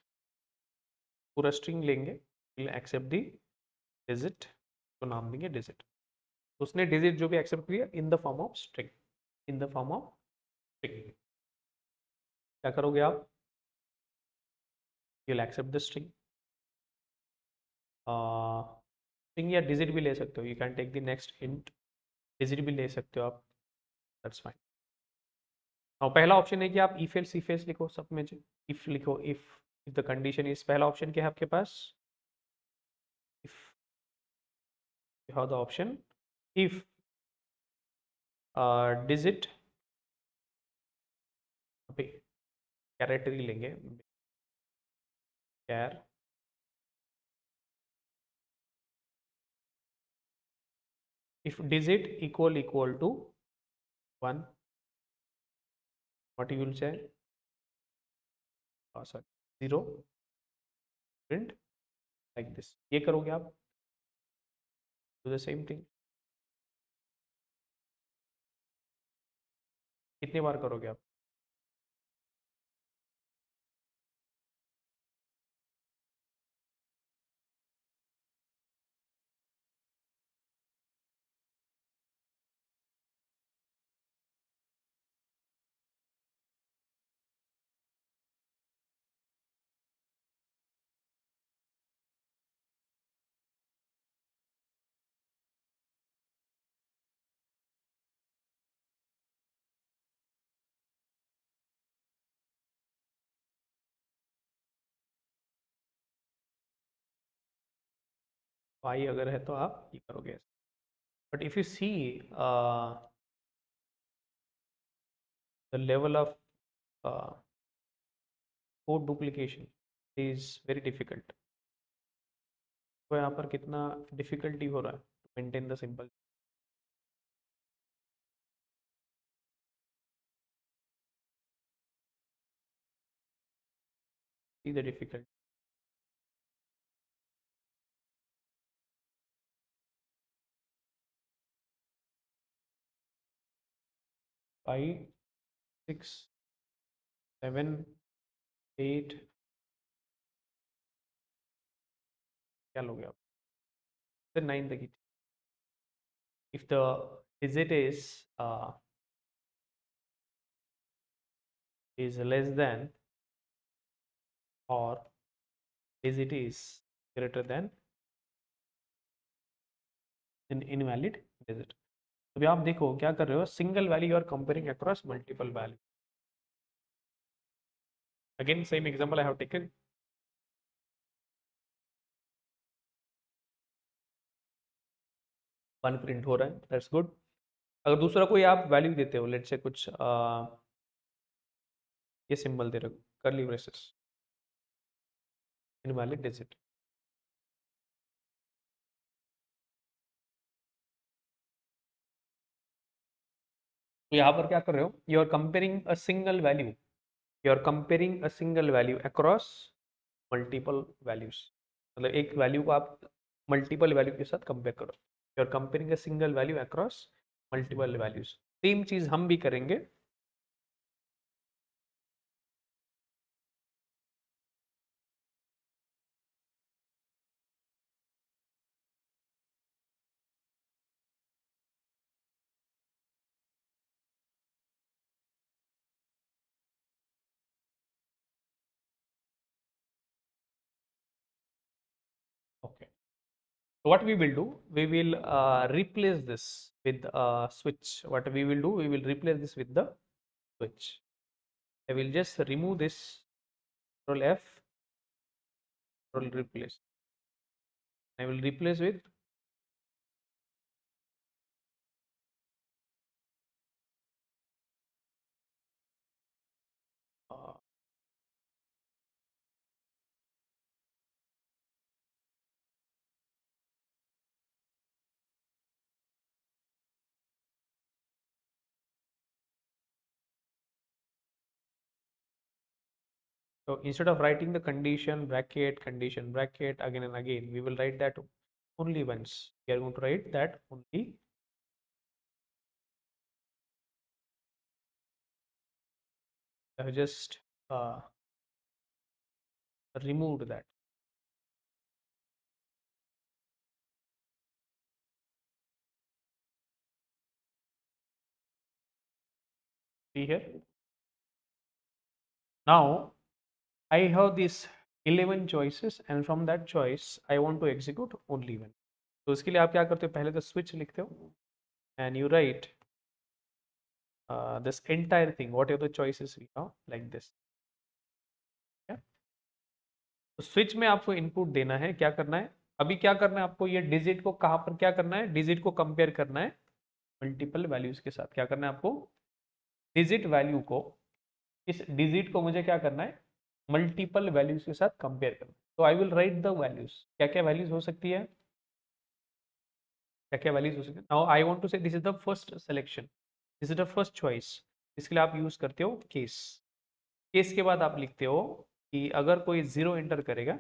पूरा स्ट्रिंग लेंगे, विल एक्सेप्ट दी डिजिट, तो नाम देंगे डिजिट। उसने डिजिट जो भी एक्सेप्ट किया in the form of string, in the form of string. क्या करोगे आप, you will accept the string. String या डिजिट भी ले सकते हो, you can take the next int, digit भी ले सकते हो आप, दैट्स फाइन। और पहला ऑप्शन है कि आप इफ एल्स, इफ एल्स लिखो सब में, इफ लिखो, इफ द कंडीशन इज, पहला ऑप्शन क्या है आपके पास, if you have the option if digit, पे कैरेक्टर ही लेंगे, char if digit equal to 1, what you will say, sorry 0, print like this. ये करोगे आप, डू द सेम थिंग। कितनी बार करोगे आप, आई अगर है तो आप ये करोगे। But if you see the level of code duplication, is very difficult. तो यहाँ पर कितना डिफिकल्टी हो रहा है to maintain the simple. See the difficult. 5 6 7 8 क्या लोगे आप? फिर 9 तक ही। If the digit is less than or digit is greater than an invalid digit। अभी आप देखो क्या कर रहे हो, single value are comparing across multiple value. Again same example I have taken. One print हो रहा है, दैट्स गुड। अगर दूसरा कोई आप वैल्यू देते हो, लेट से कुछ ये सिंबल दे रहे हो, कर्ली ब्रेसेस, इनवैलिड डिजिट। तो यहाँ पर क्या कर रहे हो, you are comparing a single value, you are comparing a single value across multiple values. मतलब एक वैल्यू को आप मल्टीपल वैल्यू के साथ कंपेयर करो। You are comparing a single value across multiple values. Same चीज हम भी करेंगे। Okay. So what we will do, we will replace this with switch. What we will do, we will replace this with the switch. I will just remove this, Control F, Control replace. I will replace with uh, so instead of writing the condition bracket again and again, we will write that only once. We are going to write that only. I have just removed that. See here. Now I have these 11 choices and from that choice I want to execute only one. तो उसके लिए आप क्या करते हो, पहले तो switch लिखते हो and you write this entire thing, whatever the choices we have, like this. Yeah? तो स्विच में आपको इनपुट देना है, क्या करना है, अभी क्या करना है आपको, ये डिजिट को कहाँ पर क्या करना है, डिजिट को कंपेयर करना है मल्टीपल वैल्यूज के साथ। क्या करना है आपको, डिजिट वैल्यू को, इस डिजिट को मुझे क्या करना है, मल्टीपल वैल्यूज के साथ कंपेयर करना है। तो I will write the values, क्या क्या वैल्यूज हो सकती है, क्या क्या वैल्यूज हो सकती है। नाउ आई वांट टू से this is the first selection, this is the first choice. इसके लिए आप यूज करते हो केस। केस के बाद आप लिखते हो कि अगर कोई जीरो एंटर करेगा,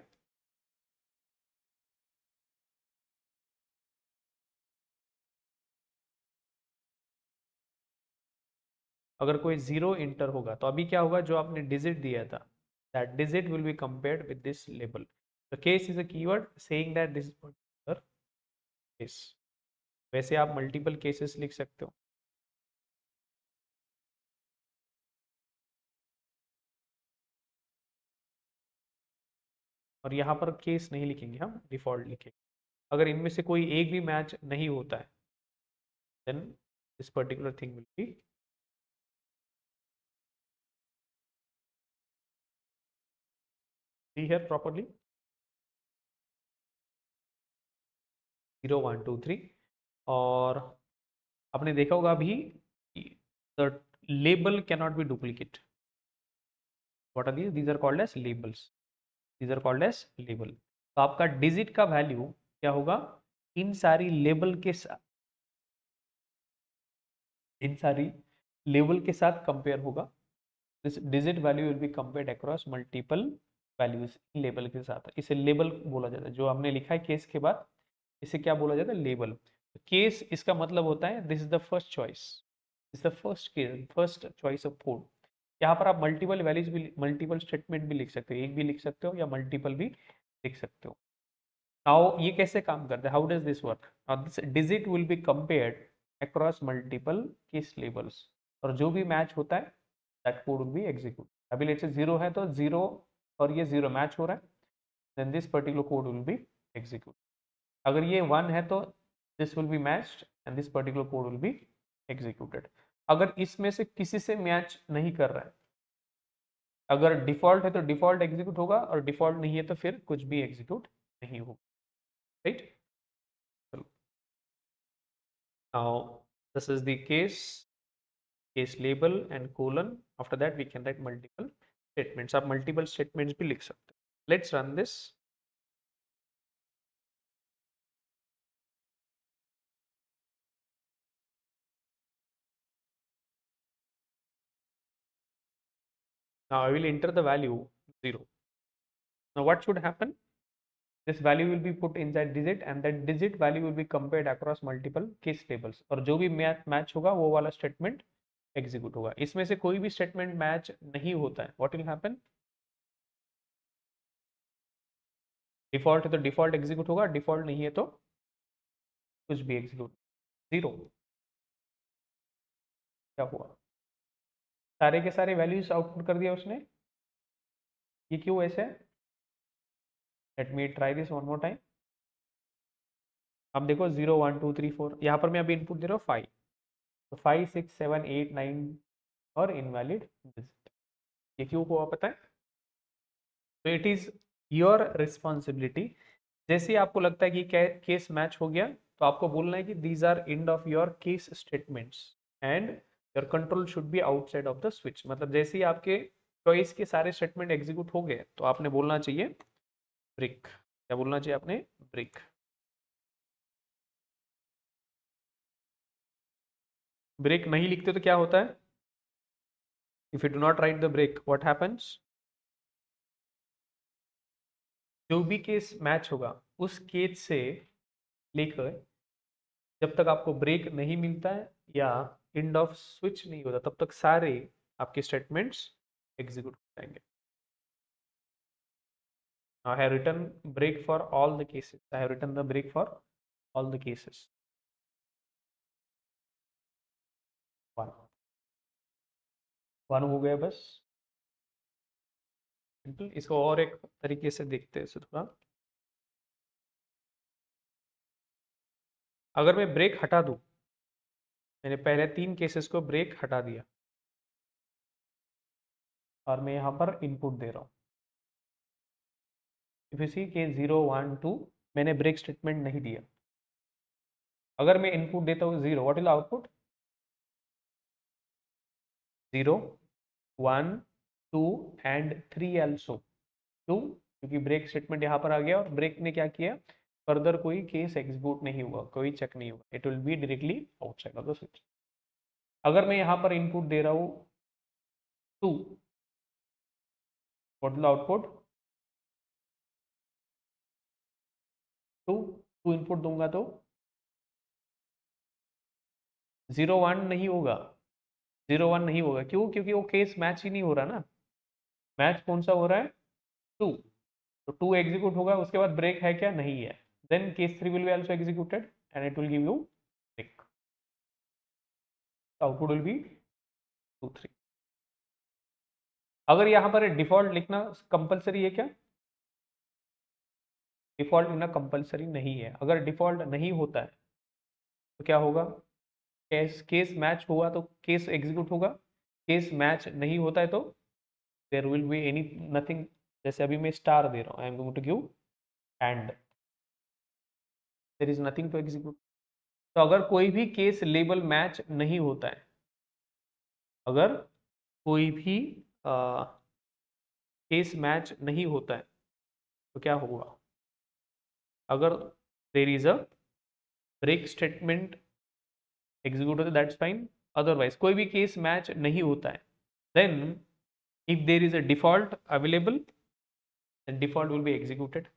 अगर कोई जीरो इंटर होगा तो अभी क्या होगा, जो आपने डिजिट दिया था, that digit will be compared with this label. The case is a keyword saying that this is particular case. वैसे आप मल्टीपल केसेस लिख सकते हो। और यहाँ पर केस नहीं लिखेंगे, हम डिफॉल्ट लिखेंगे। अगर इनमें से कोई एक भी मैच नहीं होता है, then this particular thing will be see here properly 0 1 2 3। और आपने देखा होगा अभी the label cannot be duplicate। what are these are called as labels। These are called as label. तो आपका डिजिट का वैल्यू क्या होगा, इन सारी लेबल के साथ, इन सारी लेबल के साथ कंपेयर होगा। This digit value will be compared across multiple values label के साथ। इसे लेबल बोला जाता है, जो हमने लिखा है केस के बाद, इसे क्या बोला जाता है, लेबल। केस इसका मतलब होता है this is the first choice, is the first case, first choice of code. यहाँ पर आप मल्टीपल वैल्यूज भी, मल्टीपल स्टेटमेंट भी लिख सकते हो, एक भी लिख सकते हो या मल्टीपल भी लिख सकते हो। नाउ ये कैसे काम करता है, how does this work, now this digit will be compared across multiple case labels, और जो भी मैच होता है that code will be execute. अभी लेट्स से 0 है तो 0 और ये 0 मैच हो रहा है, then this particular code will be execute. अगर ये 1 है तो this will be matched and this particular code will be executed. अगर इसमें से किसी से मैच नहीं कर रहा है, अगर डिफॉल्ट है तो डिफॉल्ट एग्जीक्यूट होगा, और डिफॉल्ट नहीं है तो फिर कुछ भी एग्जीक्यूट नहीं होगा, right. Now this is the case label and colon, after that we can write multiple statements. आप मल्टीपल स्टेटमेंट्स भी लिख सकते हो। Let's run this. Now I will enter the value 0. Now what should happen? This value will be put inside digit and that digit value will be compared across multiple case tables, और जो भी match होगा वो वाला statement execute होगा। इसमें से कोई भी स्टेटमेंट मैच नहीं होता है, व्हाट विल हैपन, डिफॉल्ट है तो डिफॉल्ट एग्जीक्यूट होगा, डिफॉल्ट नहीं है तो कुछ भी एग्जीक्यूट। 0 क्या हुआ, सारे के सारे वैल्यूज आउटपुट कर दिया उसने, ये क्यों ऐसे है, let me try this one more time. अब देखो 0 1 2 3 4, यहाँ पर मैं अभी इनपुट दे रहा हूँ 5, तो 5 6 7 8 9 और इनवैलिड डिजिट, ये क्यों हुआ पता है। तो इट इज योर रिस्पॉन्सिबिलिटी, जैसे आपको लगता है कि केस मैच हो गया तो आपको बोलना है कि these are end of your case statements and your control should be outside of the switch. मतलब जैसे ही आपके चॉइस के सारे स्टेटमेंट एग्जीक्यूट हो गए तो आपने बोलना चाहिए ब्रेक, क्या बोलना चाहिए आपने, ब्रेक। ब्रेक नहीं लिखते तो क्या होता है, if you do not write the break what happens, जो भी केस मैच होगा उस केस से लेकर जब तक आपको ब्रेक नहीं मिलता है या एंड ऑफ स्विच नहीं होता तब तक सारे आपके स्टेटमेंट्स एग्जीक्यूट हो जाएंगे। I have written break for all the cases. I have written the break for all the cases. 1 1 हो गया बस, सिंपल। इसको और एक तरीके से देखते हैं इसे थोड़ा, अगर मैं ब्रेक हटा दूं, मैंने पहले 3 केसेस को ब्रेक हटा दिया और मैं यहाँ पर इनपुट दे रहा हूँ, इफ यू सी केस 0 1 2 मैंने ब्रेक स्टेटमेंट नहीं दिया। अगर मैं इनपुट देता हूँ 0, what is output, 0 1 2 and 3 also. क्यों, क्योंकि ब्रेक स्टेटमेंट यहाँ पर आ गया और ब्रेक ने क्या किया, फर्दर कोई केस एग्जीक्यूट नहीं हुआ, कोई चेक नहीं हुआ, it will be directly outside of the switch. अगर मैं यहाँ पर इनपुट दे रहा हूँ 2, what is the output, 2 2 input दूंगा तो 0 1 नहीं होगा, 0 1 नहीं होगा, क्यों, क्योंकि वो केस मैच ही नहीं हो रहा ना। मैच कौन सा हो रहा है, 2, तो 2 एग्जीक्यूट होगा, उसके बाद ब्रेक है क्या, नहीं है, then case 3 will be also executed and it will give you break, output will be 2 3। अगर यहाँ पर डिफॉल्ट लिखना कंपलसरी है क्या, डिफॉल्ट लिखना कंपलसरी नहीं है। अगर डिफॉल्ट नहीं होता है तो क्या होगा, केस मैच हुआ तो केस एग्जीक्यूट होगा, केस मैच नहीं होता है तो there will be any nothing. जैसे अभी मैं स्टार दे रहा हूँ, I am going to give end there is nothing to execute. तो अगर कोई भी केस लेबल मैच नहीं होता है, अगर कोई भी केस मैच नहीं होता है तो क्या होगा? अगर there is a break statement execute होता है, दैट्स फाइन। अदरवाइज कोई भी केस मैच नहीं होता है, then if there is a default available, then default will be executed,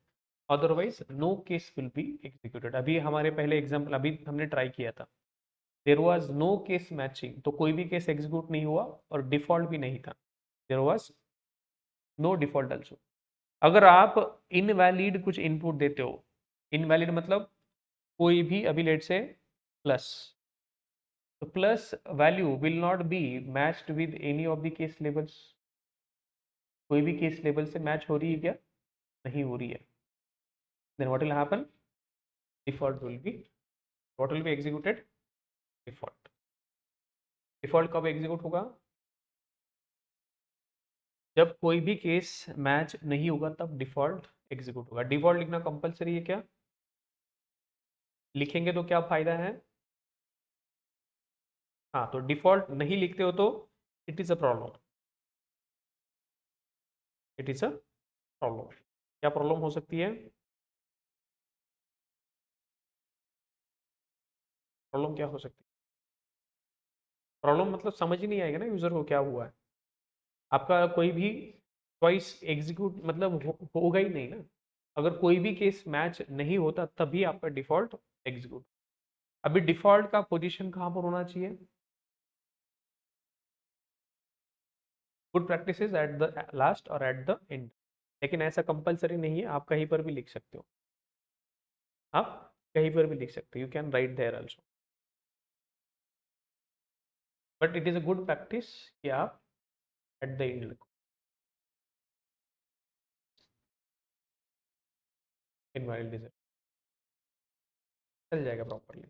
otherwise no case will be executed. अभी हमारे पहले एग्जाम्पल अभी हमने ट्राई किया था, there was no case matching, तो कोई भी केस एग्जीक्यूट नहीं हुआ और डिफॉल्ट भी नहीं था, there was no default also. अगर आप इनवैलिड कुछ इनपुट देते हो, इनवैलिड मतलब कोई भी, अभी लेट से प्लस, तो plus value will not be matched with any of the case labels. कोई भी केस लेबल से मैच हो रही है क्या? नहीं हो रही है। Then what will happen? Default will be, what will be executed? Default. Default कब एग्जीक्यूट होगा? जब कोई भी केस मैच नहीं होगा तब डिफॉल्ट एग्जीक्यूट होगा। डिफॉल्ट लिखना कंपलसरी है क्या? लिखेंगे तो क्या फायदा है? हाँ, तो डिफॉल्ट नहीं लिखते हो तो it is a problem, it is a problem. क्या प्रॉब्लम हो सकती है? प्रॉब्लम क्या हो सकती है? प्रॉब्लम मतलब समझ ही नहीं आएगा ना यूजर को क्या हुआ है। आपका कोई भी चॉइस एग्जीक्यूट मतलब होगा ही नहीं ना। अगर कोई भी केस मैच नहीं होता तभी आपका डिफॉल्ट एग्जीक्यूट। अभी डिफॉल्ट का पोजीशन कहाँ पर होना चाहिए? Good practice is at the last और एट द एंड, लेकिन ऐसा कंपलसरी नहीं है, आप कहीं पर भी लिख सकते हो। आप कहीं पर भी लिख सकते हो, you can write there also, but it is a good practice कि आप एट द एंड लिखो। इनवैलिड डिजिट चल जाएगा प्रॉपरली।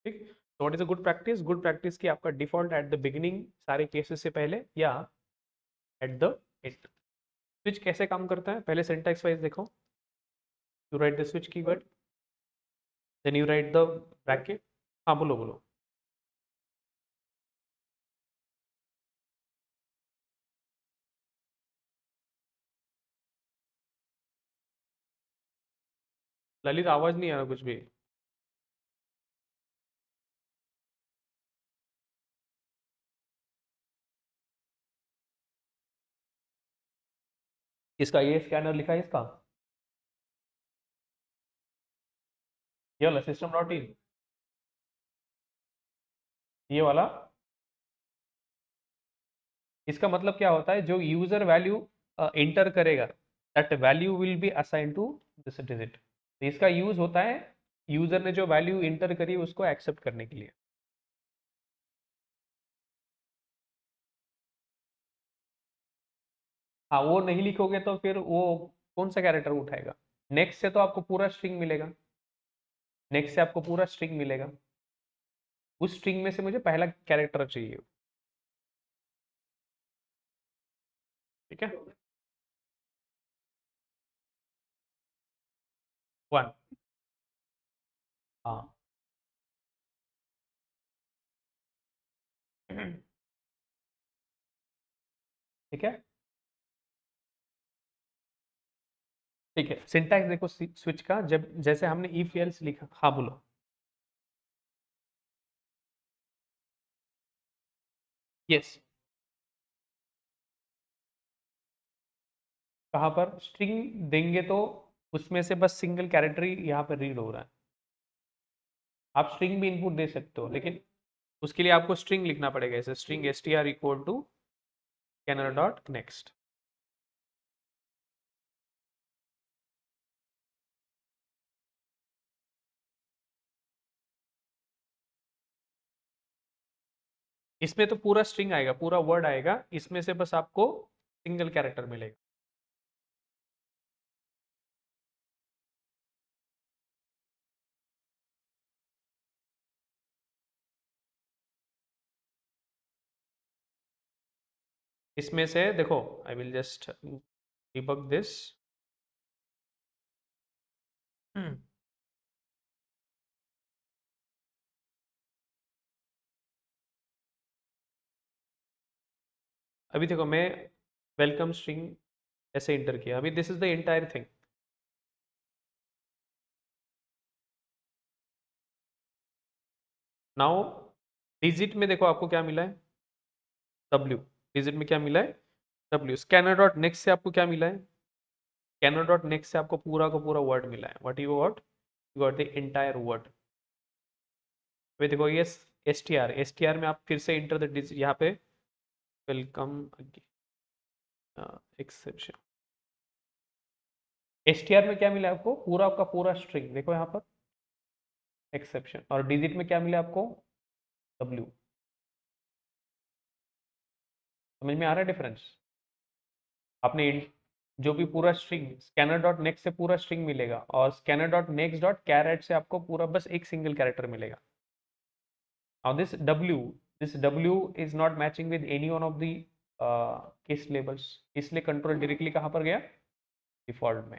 ठीक। तो what is a good practice? Good practice की आपका डिफॉल्ट एट द बिगिनिंग सारे केसेस से पहले, या एट द एंड। स्विच कैसे काम करता है पहले सिंटैक्स वाइज देखो। You write the switch keyword, then you write the bracket. हाँ बोलो बोलो। ललित आवाज नहीं आ रहा कुछ भी। इसका ये स्कैनर लिखा है इसका, ये वाला सिस्टम डॉट इन, ये वाला। इसका मतलब क्या होता है? जो यूजर वैल्यू एंटर करेगा, that value will be assign to this digit. तो इसका यूज होता है यूजर ने जो वैल्यू एंटर करी उसको एक्सेप्ट करने के लिए। हाँ, वो नहीं लिखोगे तो फिर वो कौन सा कैरेक्टर उठाएगा? नेक्स्ट से तो आपको पूरा स्ट्रिंग मिलेगा, नेक्स्ट से आपको पूरा स्ट्रिंग मिलेगा, उस स्ट्रिंग में से मुझे पहला कैरेक्टर चाहिए। ठीक है, वन। हाँ। ठीक है, ठीक है। सिंटैक्स देखो स्विच का, जब जैसे हमने इफ एल्स लिखा। हाँ बोलो। यस। कहाँ पर स्ट्रिंग देंगे तो उसमें से बस सिंगल कैरेक्टर ही यहाँ पर रीड हो रहा है। आप स्ट्रिंग भी इनपुट दे सकते हो, लेकिन उसके लिए आपको स्ट्रिंग लिखना पड़ेगा, ऐसे string str equal to scanner dot next. इसमें तो पूरा स्ट्रिंग आएगा, पूरा वर्ड आएगा, इसमें से बस आपको सिंगल कैरेक्टर मिलेगा। इसमें से देखो, आई विल जस्ट debug दिस। अभी देखो मैं वेलकम स्ट्रिंग ऐसे इंटर किया, अभी this is the entire thing. Now digit में देखो आपको क्या मिला है, डब्ल्यू। डिजिट में क्या मिला है, डब्ल्यू। स्कैनर डॉट नेक्स्ट से आपको क्या मिला है, स्कैनर डॉट नेक्स्ट से आपको पूरा का पूरा वर्ड मिला है। What you got, you got the entire word. अभी देखो ये S T R, S T R में आप फिर से इंटर द डिजिट यहाँ पे, welcome exception. S T R में क्या मिला आपको, पूरा आपका पूरा स्ट्रिंग देखो यहाँ पर एक्सेप्शन, और डिजिट में क्या मिला आपको, डब्ल्यू। समझ में आ रहा है डिफरेंस। आपने जो भी पूरा स्ट्रिंग स्कैनर डॉट नेक्स्ट से पूरा स्ट्रिंग मिलेगा, और scanner dot next dot char at से आपको पूरा बस एक सिंगल कैरेक्टर मिलेगा। Now this W is not matching with any one of the case labels, इसलिए कंट्रोल डायरेक्टली कहाँ पर गया, डिफॉल्ट में।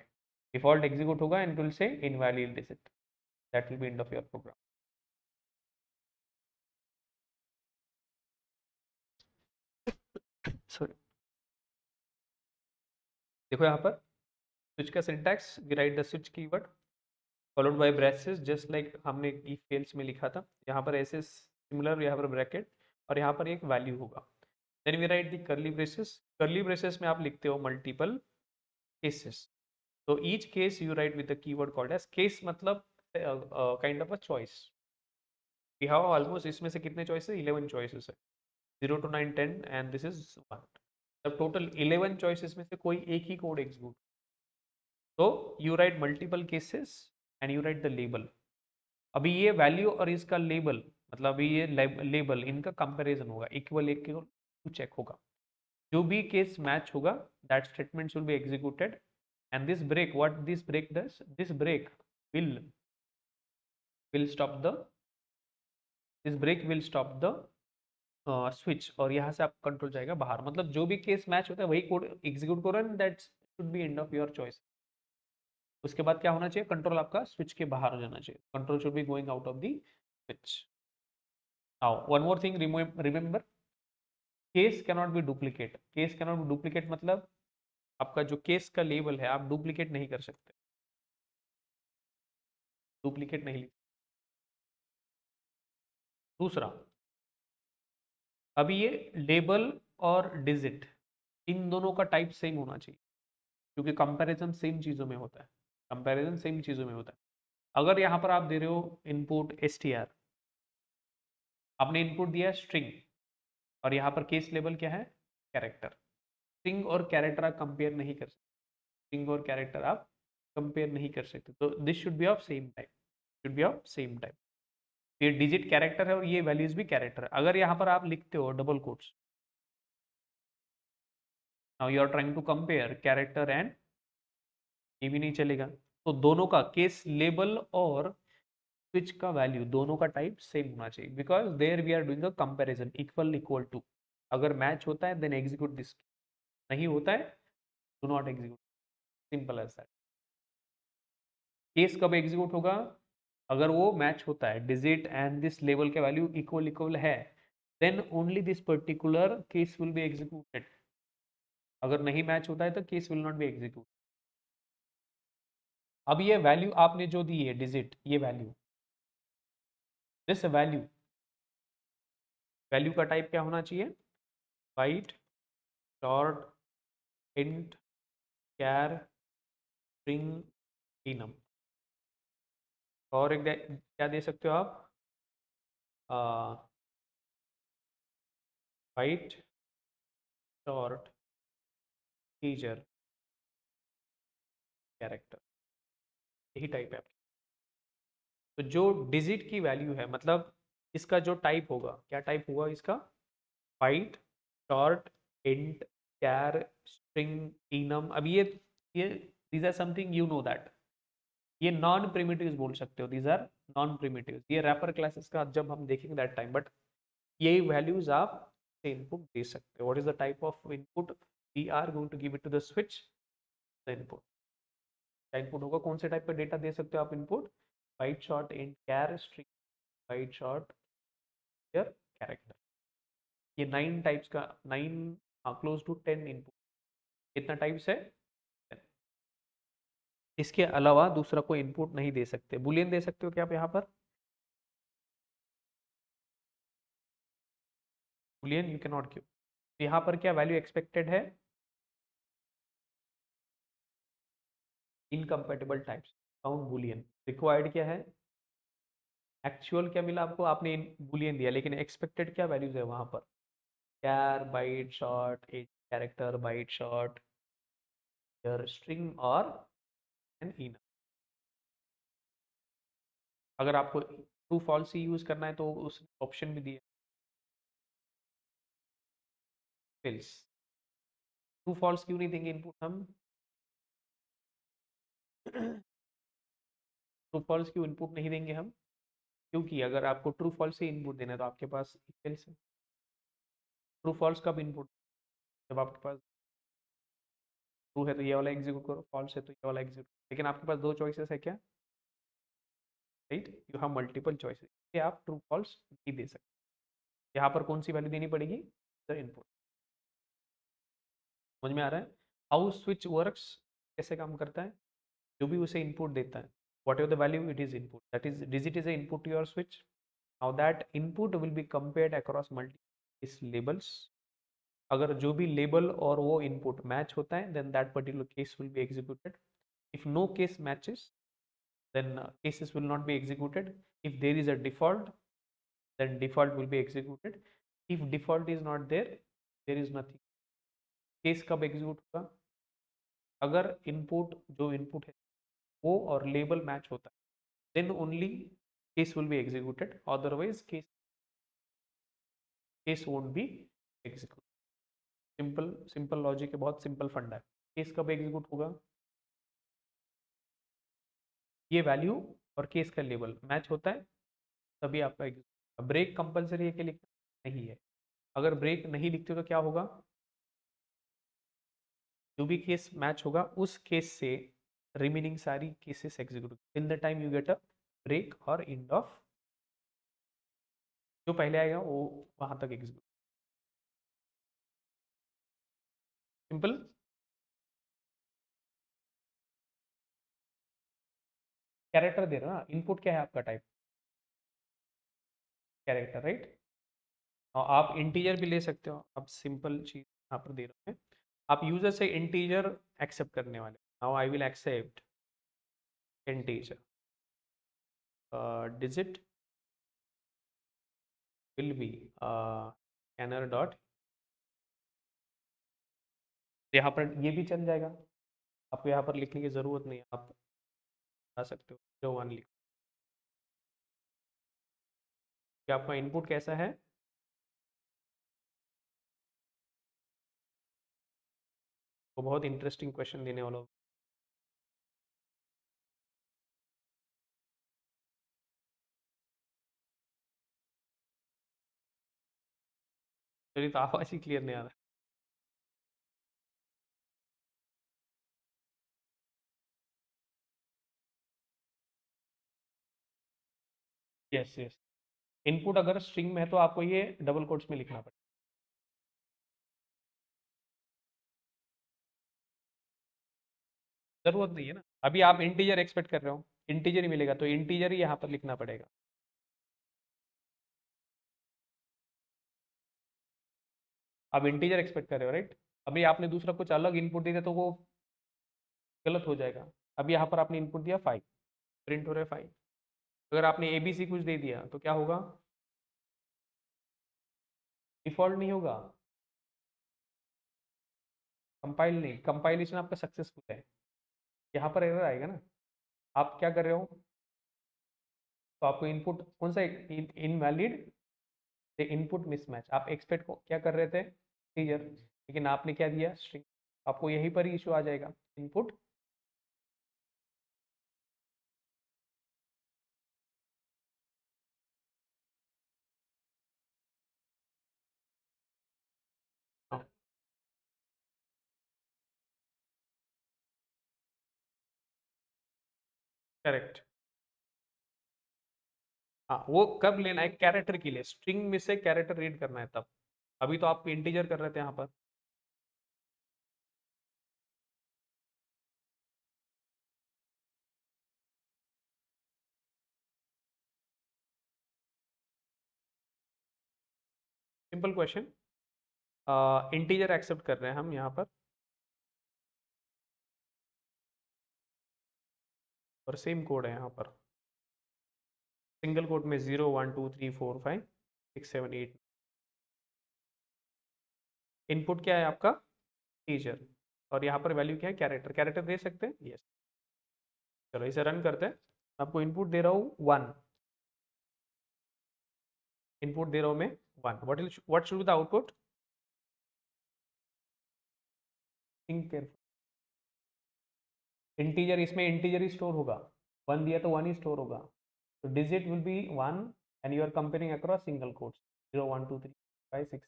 डिफॉल्ट एग्जीक्यूट होगा and will say invalid digit, that will be end of your program. Sorry, देखो यहाँ पर switch का syntax, we write the switch keyword followed by braces just like हमने इफ एल्स में लिखा था। यहाँ पर ऐसे सिमिलर, यहाँ पर ब्रैकेट और यहाँ पर एक वैल्यू होगा। Then we write the curly braces. Curly braces में आप लिखते हो मल्टीपल केसेस, तो each case you write with the keyword called as case, मतलब kind of a choice. We have almost इसमें से कितने चॉइसेस, 11 चॉइसेस है, 0 to 9 10 एंड दिस इज 1। तब टोटल 11 चॉइसेस में से कोई एक ही कोड एग्जीक्यूट, तो you right multiple cases and you write the label. अभी ये वैल्यू और इसका लेबल, मतलब अभी ये लेबल इनका कंपैरिजन होगा, इक्वल इक्वल टू चेक होगा। जो भी केस मैच होगा that statement will be executed, and this break, what this break does, this break will stop the, this break will stop the switch, और यहाँ से आप कंट्रोल जाएगा बाहर। मतलब जो भी केस मैच होता है वही कोड एग्जीक्यूट करो and that should be end of your choice. उसके बाद क्या होना चाहिए, कंट्रोल आपका स्विच के बाहर हो जाना चाहिए, control should be going out of the switch. Now one more thing remember, case cannot be duplicate. Case cannot be duplicate मतलब आपका जो केस का लेबल है आप डुप्लीकेट नहीं कर सकते, डुप्लीकेट नहीं लिख। दूसरा, अभी ये लेबल और डिजिट इन दोनों का टाइप सेम होना चाहिए, क्योंकि कंपैरिजन सेम चीजों में होता है, कंपैरिजन सेम चीजों में होता है। अगर यहाँ पर आप दे रहे हो इनपुट एस टी आर, आपने इनपुट दिया स्ट्रिंग, और यहाँ पर केस लेबल क्या है, कैरेक्टर। स्ट्रिंग और कैरेक्टर आप कंपेयर नहीं कर सकते, स्ट्रिंग और कैरेक्टर आप कंपेयर नहीं कर सकते, तो this should be of same type, should be of same type. ये डिजिट कैरेक्टर है और ये वैल्यूज भी कैरेक्टर है। अगर यहाँ पर आप लिखते हो double quotes, now you are trying to compare character and, ये भी नहीं चलेगा। तो दोनों का केस लेबल और स्विच का वैल्यू दोनों का टाइप सेम होना चाहिए, because there we are doing a comparison equal equal to. अगर मैच होता है देन एग्जीक्यूट दिस, नहीं होता है do not execute, simple as that. Case कब एग्जीक्यूट होगा, अगर वो मैच होता है, डिजिट एंड दिस लेवल के वैल्यू इक्वल इक्वल है, then only this particular case will be executed. अगर नहीं मैच होता है तो case will not be execute. अब ये वैल्यू आपने जो दी है डिजिट, ये वैल्यू, दिस वैल्यू, वैल्यू का टाइप क्या होना चाहिए, byte, short, int, char, string, enum. और एक क्या दे सकते हो आप, बाइट, शॉर्ट, टीजर, कैरेक्टर, यही टाइप है आपकी। तो जो डिजिट की वैल्यू है, मतलब इसका जो टाइप होगा, क्या टाइप होगा इसका, byte, short, int, char, string, enum. अब ये these are something you know that, ये नॉन प्रिमिटिव्स बोल सकते हो, दीज आर नॉन प्रिमिटिव्स। ये रैपर क्लासेस का जब हम देखेंगे दैट टाइम, बट यही वैल्यूज आप इनपुट दे सकते हो। What is the type of input we are going to give it to the switch, the input. क्या इनपुट होगा, कौन से टाइप का डेटा दे सकते हो आप input, bite, short, int, char, string, bite, short, character. ये 9 टाइप्स का, 9 हाँ क्लोज टू 10 इनपुट, कितना टाइप्स है 10। इसके अलावा दूसरा कोई इनपुट नहीं दे सकते। बुलियन दे सकते हो क्या आप यहाँ पर? Boolean you can not give. यहाँ पर क्या वैल्यू एक्सपेक्टेड है? Incompatible types, count Boolean. Required क्या है? एक्चुअल क्या मिला आपको, आपने बुलियन दिया, लेकिन एक्सपेक्टेड क्या वैल्यूज है वहां पर? चार bite short, 8 character bite short, string और एन इन। अगर आपको ट्रू फॉल्स ही यूज करना है तो उस ऑप्शन भी दिए फिल्स। ट्रू फॉल्स क्यों नहीं देंगे इनपुट हम? ट्रू फॉल्स क्यों इनपुट नहीं देंगे हम? क्योंकि अगर आपको ट्रू फॉल्स ही इनपुट देना है तो आपके पास फिल्स है। ट्रू फॉल्स कब इनपुट? जब आपके पास ट्रू है तो ये वाला एग्जीक्यूट करो, फॉल्स है तो ये वाला एग्जीक्यूट। लेकिन आपके पास दो चॉइसेस है क्या? Right, you have multiple choices, ये आप ट्रू फॉल्स नहीं दे सकते। यहाँ पर कौन सी वैल्यू देनी पड़ेगी? The input. समझ में आ रहा है हाउ स्विच वर्क्स, कैसे काम करता है? जो भी उसे इनपुट देता है, whatever the value it is input, that is digit is a input to your switch. Now that input will be compared across multiple labels. अगर जो भी लेबल और वो इनपुट मैच होता है then that particular case will be executed. If no case matches then cases will not be executed. If there is a default, then default will be executed. If default is not there, there is nothing. Case कब execute होगा? अगर input, जो input है वो और label match होता है then only case will be executed, otherwise case won't be execute. Simple simple logic है, बहुत सिंपल फंडा है। केस कब एग्जीक्यूट होगा? ये वैल्यू और केस का लेबल मैच होता है तभी आपका एग्जीक्यूट। ब्रेक कंपलसरी है कि लिखना नहीं है? अगर ब्रेक नहीं लिखते तो क्या होगा? जो भी केस मैच होगा उस केस से रिमेनिंग सारी cases execute in the time you get a break और एंड ऑफ। जो पहले आएगा वो वहां तक एग्जीक्यूट। सिंपल। कैरेक्टर दे रहा ना, इनपुट क्या है आपका टाइप? Character, right. और आप इंटीजर भी ले सकते हो, आप सिंपल चीज यहाँ पर दे रहे हैं। आप यूजर से इंटीजर एक्सेप्ट करने वाले। Now I will accept integer digit will be scanner dot. यहाँ पर ये भी चल जाएगा, आपको यहाँ पर लिखने की जरूरत नहीं है, आप बता सकते हो 01 लिखो। कि आपका इनपुट कैसा है? वो बहुत इंटरेस्टिंग क्वेश्चन देने वाला हूँ। चलिए, तो आवाज ही क्लियर नहीं आ रहा। Yes yes. इनपुट अगर स्ट्रिंग में है तो आपको ये डबल कोट्स में लिखना पड़ेगा। जरूरत नहीं है ना, अभी आप इंटीजर एक्सपेक्ट कर रहे हो, इंटीजर ही मिलेगा तो इंटीजर ही यहाँ पर लिखना पड़ेगा। आप इंटीजर एक्सपेक्ट कर रहे हो, राइट। अभी आपने दूसरा कुछ अलग इनपुट दिया तो वो गलत हो जाएगा। अभी यहाँ पर आपने इनपुट दिया 5, प्रिंट हो रहा है 5। अगर आपने एबीसी कुछ दे दिया तो क्या होगा? डिफॉल्ट नहीं होगा, कंपाइल नहीं, कंपाइलेशन आपका सक्सेसफुल है। यहाँ पर एरर आएगा ना। आप क्या कर रहे हो? तो आपको इनपुट कौन सा, इनवैलिड इनपुट मिसमैच। आप एक्सपेक्ट को क्या कर रहे थे? टीजर, लेकिन आपने क्या दिया? स्ट्रिंग। आपको यहीं पर ही इशू आ जाएगा, इनपुट। करेक्ट। हाँ, वो कब लेना है? कैरेक्टर के लिए, स्ट्रिंग में से कैरेक्टर रीड करना है तब। अभी तो आप इंटीजर कर रहे थे यहाँ पर। सिंपल क्वेश्चन, इंटीजर एक्सेप्ट कर रहे हैं हम यहाँ पर, और सेम कोड है यहाँ पर, सिंगल कोड में 0 1 2 3 4 5 6 7 8। इनपुट क्या है आपका, टीचर, और यहाँ पर वैल्यू क्या है, कैरेक्टर। कैरेक्टर दे सकते हैं, यस। चलो इसे रन करते हैं। आपको इनपुट दे रहा हूँ 1, इनपुट दे रहा हूँ मैं 1। What should be the output, think careful. Integer, इसमें इंटीजर ही स्टोर होगा, 1 दिया तो 1 ही स्टोर होगा, तो digit will be 1 and you are comparing across single quotes 0 1 2 3 4 5 6।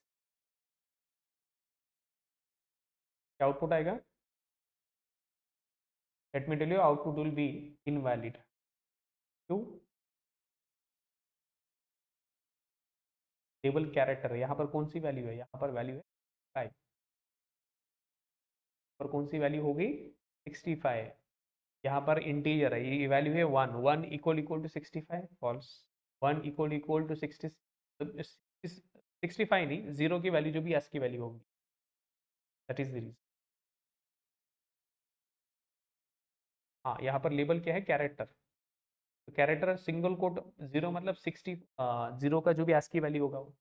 क्या आउटपुट आएगा, let me tell you, output will be invalid. क्यों, टेबल कैरेक्टर है, यहाँ पर कौन सी वैल्यू है, यहाँ पर वैल्यू है 5, पर कौन सी वैल्यू होगी 65। यहाँ पर इंटीजर है, ये वैल्यू है 1, 1 equal equal to 65, false. 1 equal equal to 65 नहीं, जीरो की वैल्यू जो भी एस की वैल्यू होगी, दैट इज द रीजन। हाँ, यहाँ पर लेबल क्या है, कैरेक्टर। तो कैरेक्टर सिंगल कोट, जीरो मतलब 60, जीरो का जो भी एस की वैल्यू होगा वो,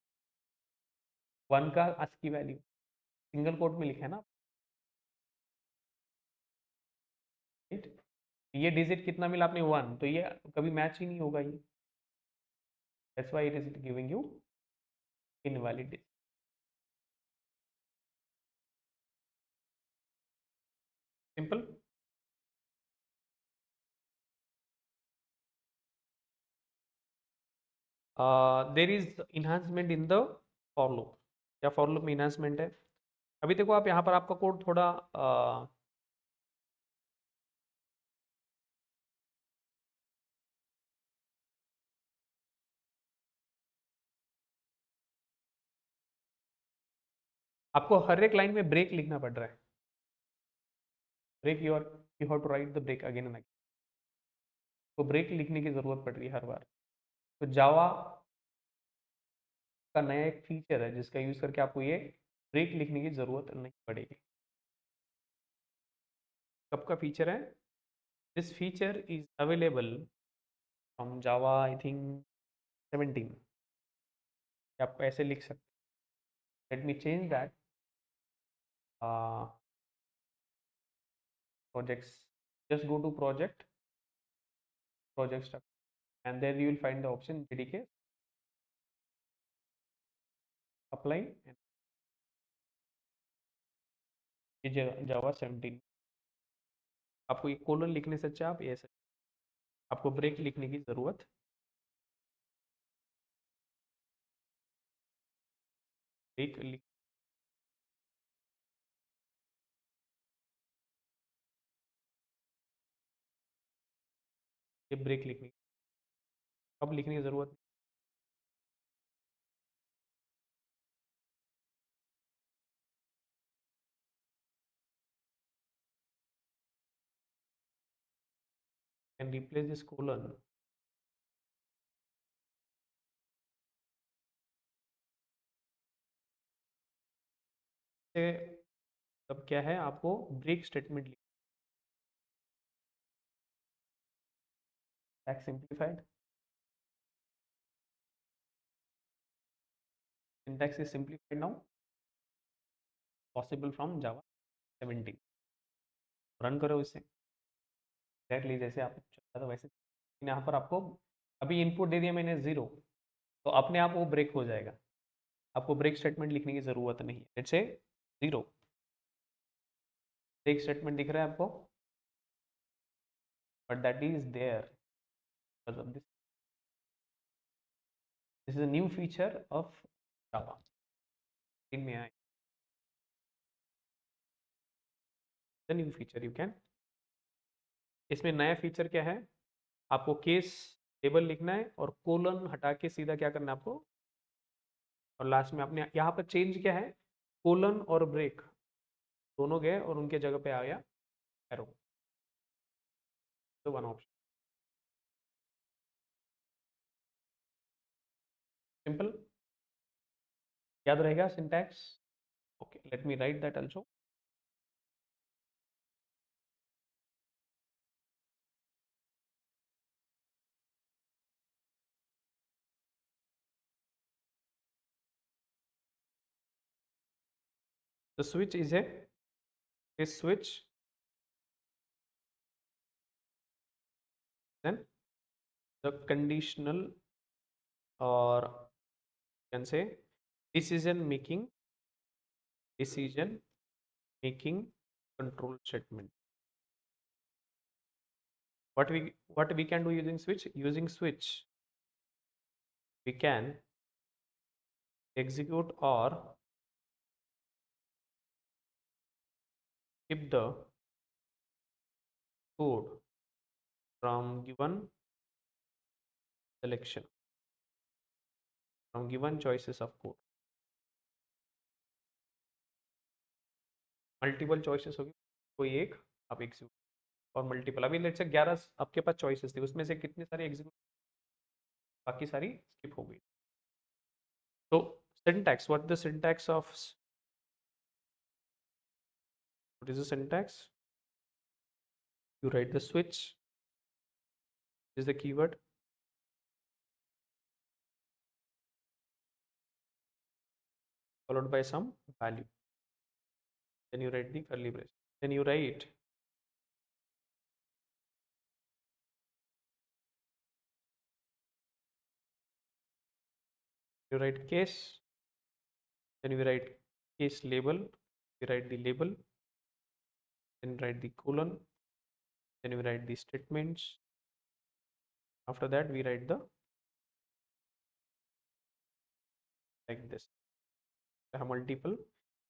1 का एस की वैल्यू सिंगल कोट में लिखा है ना, राइट। ये डिजिट कितना मिला आपने 1, तो ये कभी मैच ही नहीं होगा ये, that's why it is giving you invalid. Simple. There is enhancement in the for loop, या फॉर लूप में इन्हांसमेंट है। अभी देखो आप यहाँ पर आपका कोड थोड़ा आपको हर एक लाइन में ब्रेक लिखना पड़ रहा है, break, you have to write the break again and again, तो ब्रेक लिखने की जरूरत पड़ रही है हर बार। तो जावा का नया एक फीचर है जिसका यूज करके आपको ये ब्रेक लिखने की जरूरत नहीं पड़ेगी। कब का फीचर है, this feature is available from Java I think 17। आप ऐसे लिख सकते, let me change that, projects, just go to project structure, and there you will find the option jdk apply, and ये जावा 17। आपको ये कोलन लिखने से अच्छा आप ऐसे, आपको ब्रेक लिखने की जरूरत, ब्रेक लिख, ये ब्रेक लिखने की, अब लिखने की जरूरत। कैन रिप्लेस दिस कोलन, से तब क्या है, आपको ब्रेक स्टेटमेंट लिख, simplified, syntax is simplified now, possible from java 17। Run करो इसे एग्जैक्टली जैसे आप चाहते हो वैसे, यहाँ पर आपको अभी इनपुट दे दिया मैंने 0, तो अपने आप वो ब्रेक हो जाएगा, आपको ब्रेक स्टेटमेंट लिखने की जरूरत नहीं है। लेट्स से 0 ब्रेक स्टेटमेंट दिख रहा है आपको, but that is there because of this, this is a new feature of Java इनमें आए, the new feature you can, इसमें नया फीचर क्या है, आपको केस टेबल लिखना है और कोलन हटा के सीधा क्या करना है आपको, और लास्ट में आपने यहाँ पर चेंज क्या है, कोलन और ब्रेक दोनों गए और उनके जगह पे आ गया एरो, तो वन ऑप्शन, सिंपल। याद रहेगा syntax? Okay, let me right that also. The switch is a switch, then the conditional, or you can say decision making, decision making control statement. What we can do using switch? Using switch, we can execute or skip the code from given selection, from given choices of code. Multiple choices होगी, कोई एक आप execute, और multiple, अभी let's से 11 आपके पास choices थी, उसमें से कितनी सारी एग्जीक्यूट, बाकी सारी स्किप हो गई. तो syntax, what the syntax of, what is the syntax? You write the switch, is the keyword, followed by some value, then you write the curly brace, then you write case, then we write case label, we write the label, then write the colon, then we write the statements, after that we write the, like this, I have multiple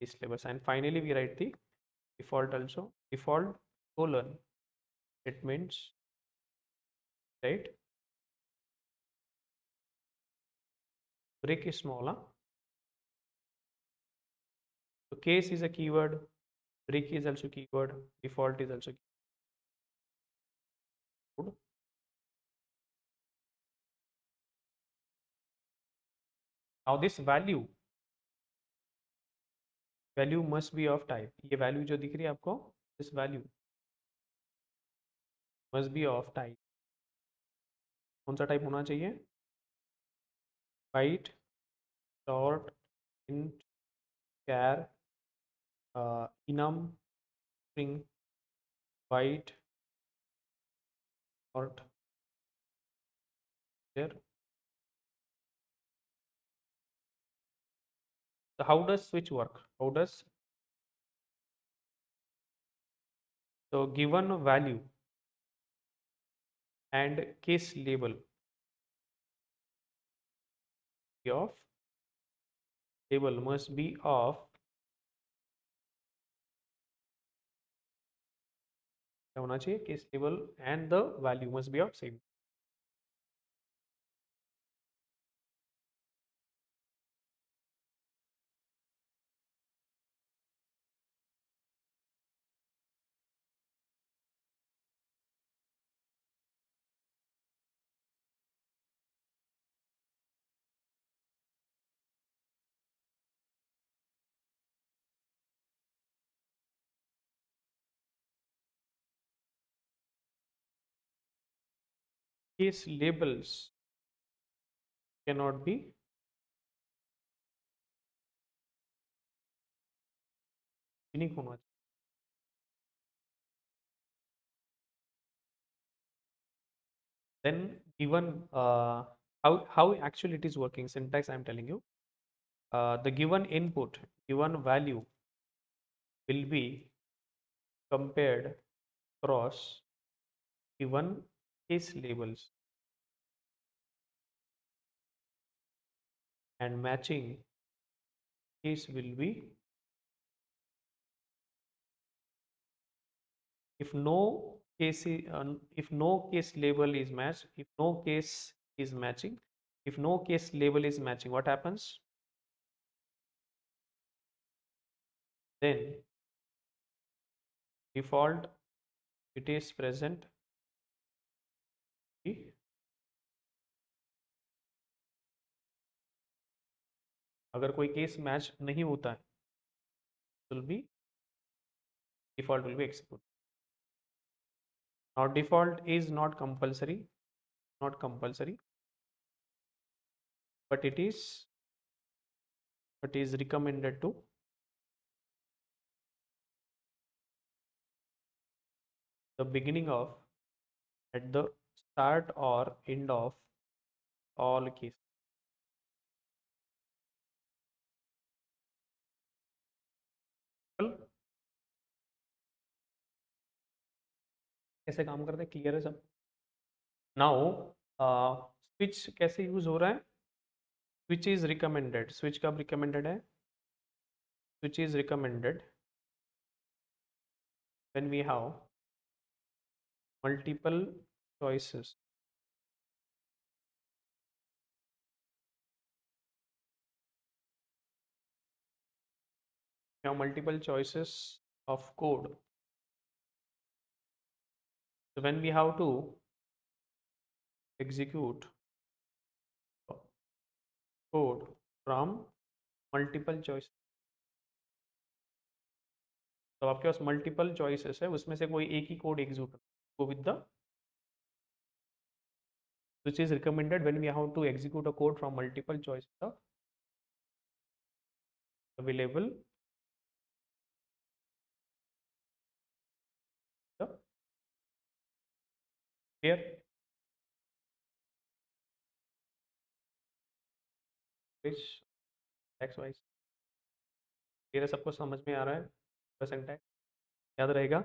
case labels, and finally we write the default also, default colon statements, right? Break is small, huh? So case is a keyword, break is also keyword, default is also keyword. Now this value must be of type, ये value जो दिख रही है आपको, this value must be of type, कौन सा type होना चाहिए? byte, short, int, char, enum, string, byte, short, here. So how does switch work? How does, so given value and case label of, label must be of, क्या होना चाहिए? case label and the value must be of same. Case labels cannot be unique होना चाहिए. Then given, how actually it is working, syntax I am telling you, the given input, given value will be compared across given case labels, and matching case will be, if no case if no case label is matched, if no case is matching, if no case label is matching, what happens? Then default it is present, अगर कोई case match नहीं होता है, will be default will B execute. Now default is not compulsory, but it is recommended to the beginning of, at the start or end of all cases. कैसे काम करते हैं, clear है सब? नाउ स्विच कैसे यूज हो रहा है? Switch is recommended. स्विच कब रिकमेंडेड है? Switch is recommended when we have multiple choices. We have multiple choices of code. So when we have to execute code from multiple choices, तो आपके पास multiple choices है, उसमें से कोई एक ही code execute go with the which is recommended when we have to execute a code from multiple choices of available the here which x y. ये सबको समझ में आ रहा है? सिंटैक्स याद रहेगा?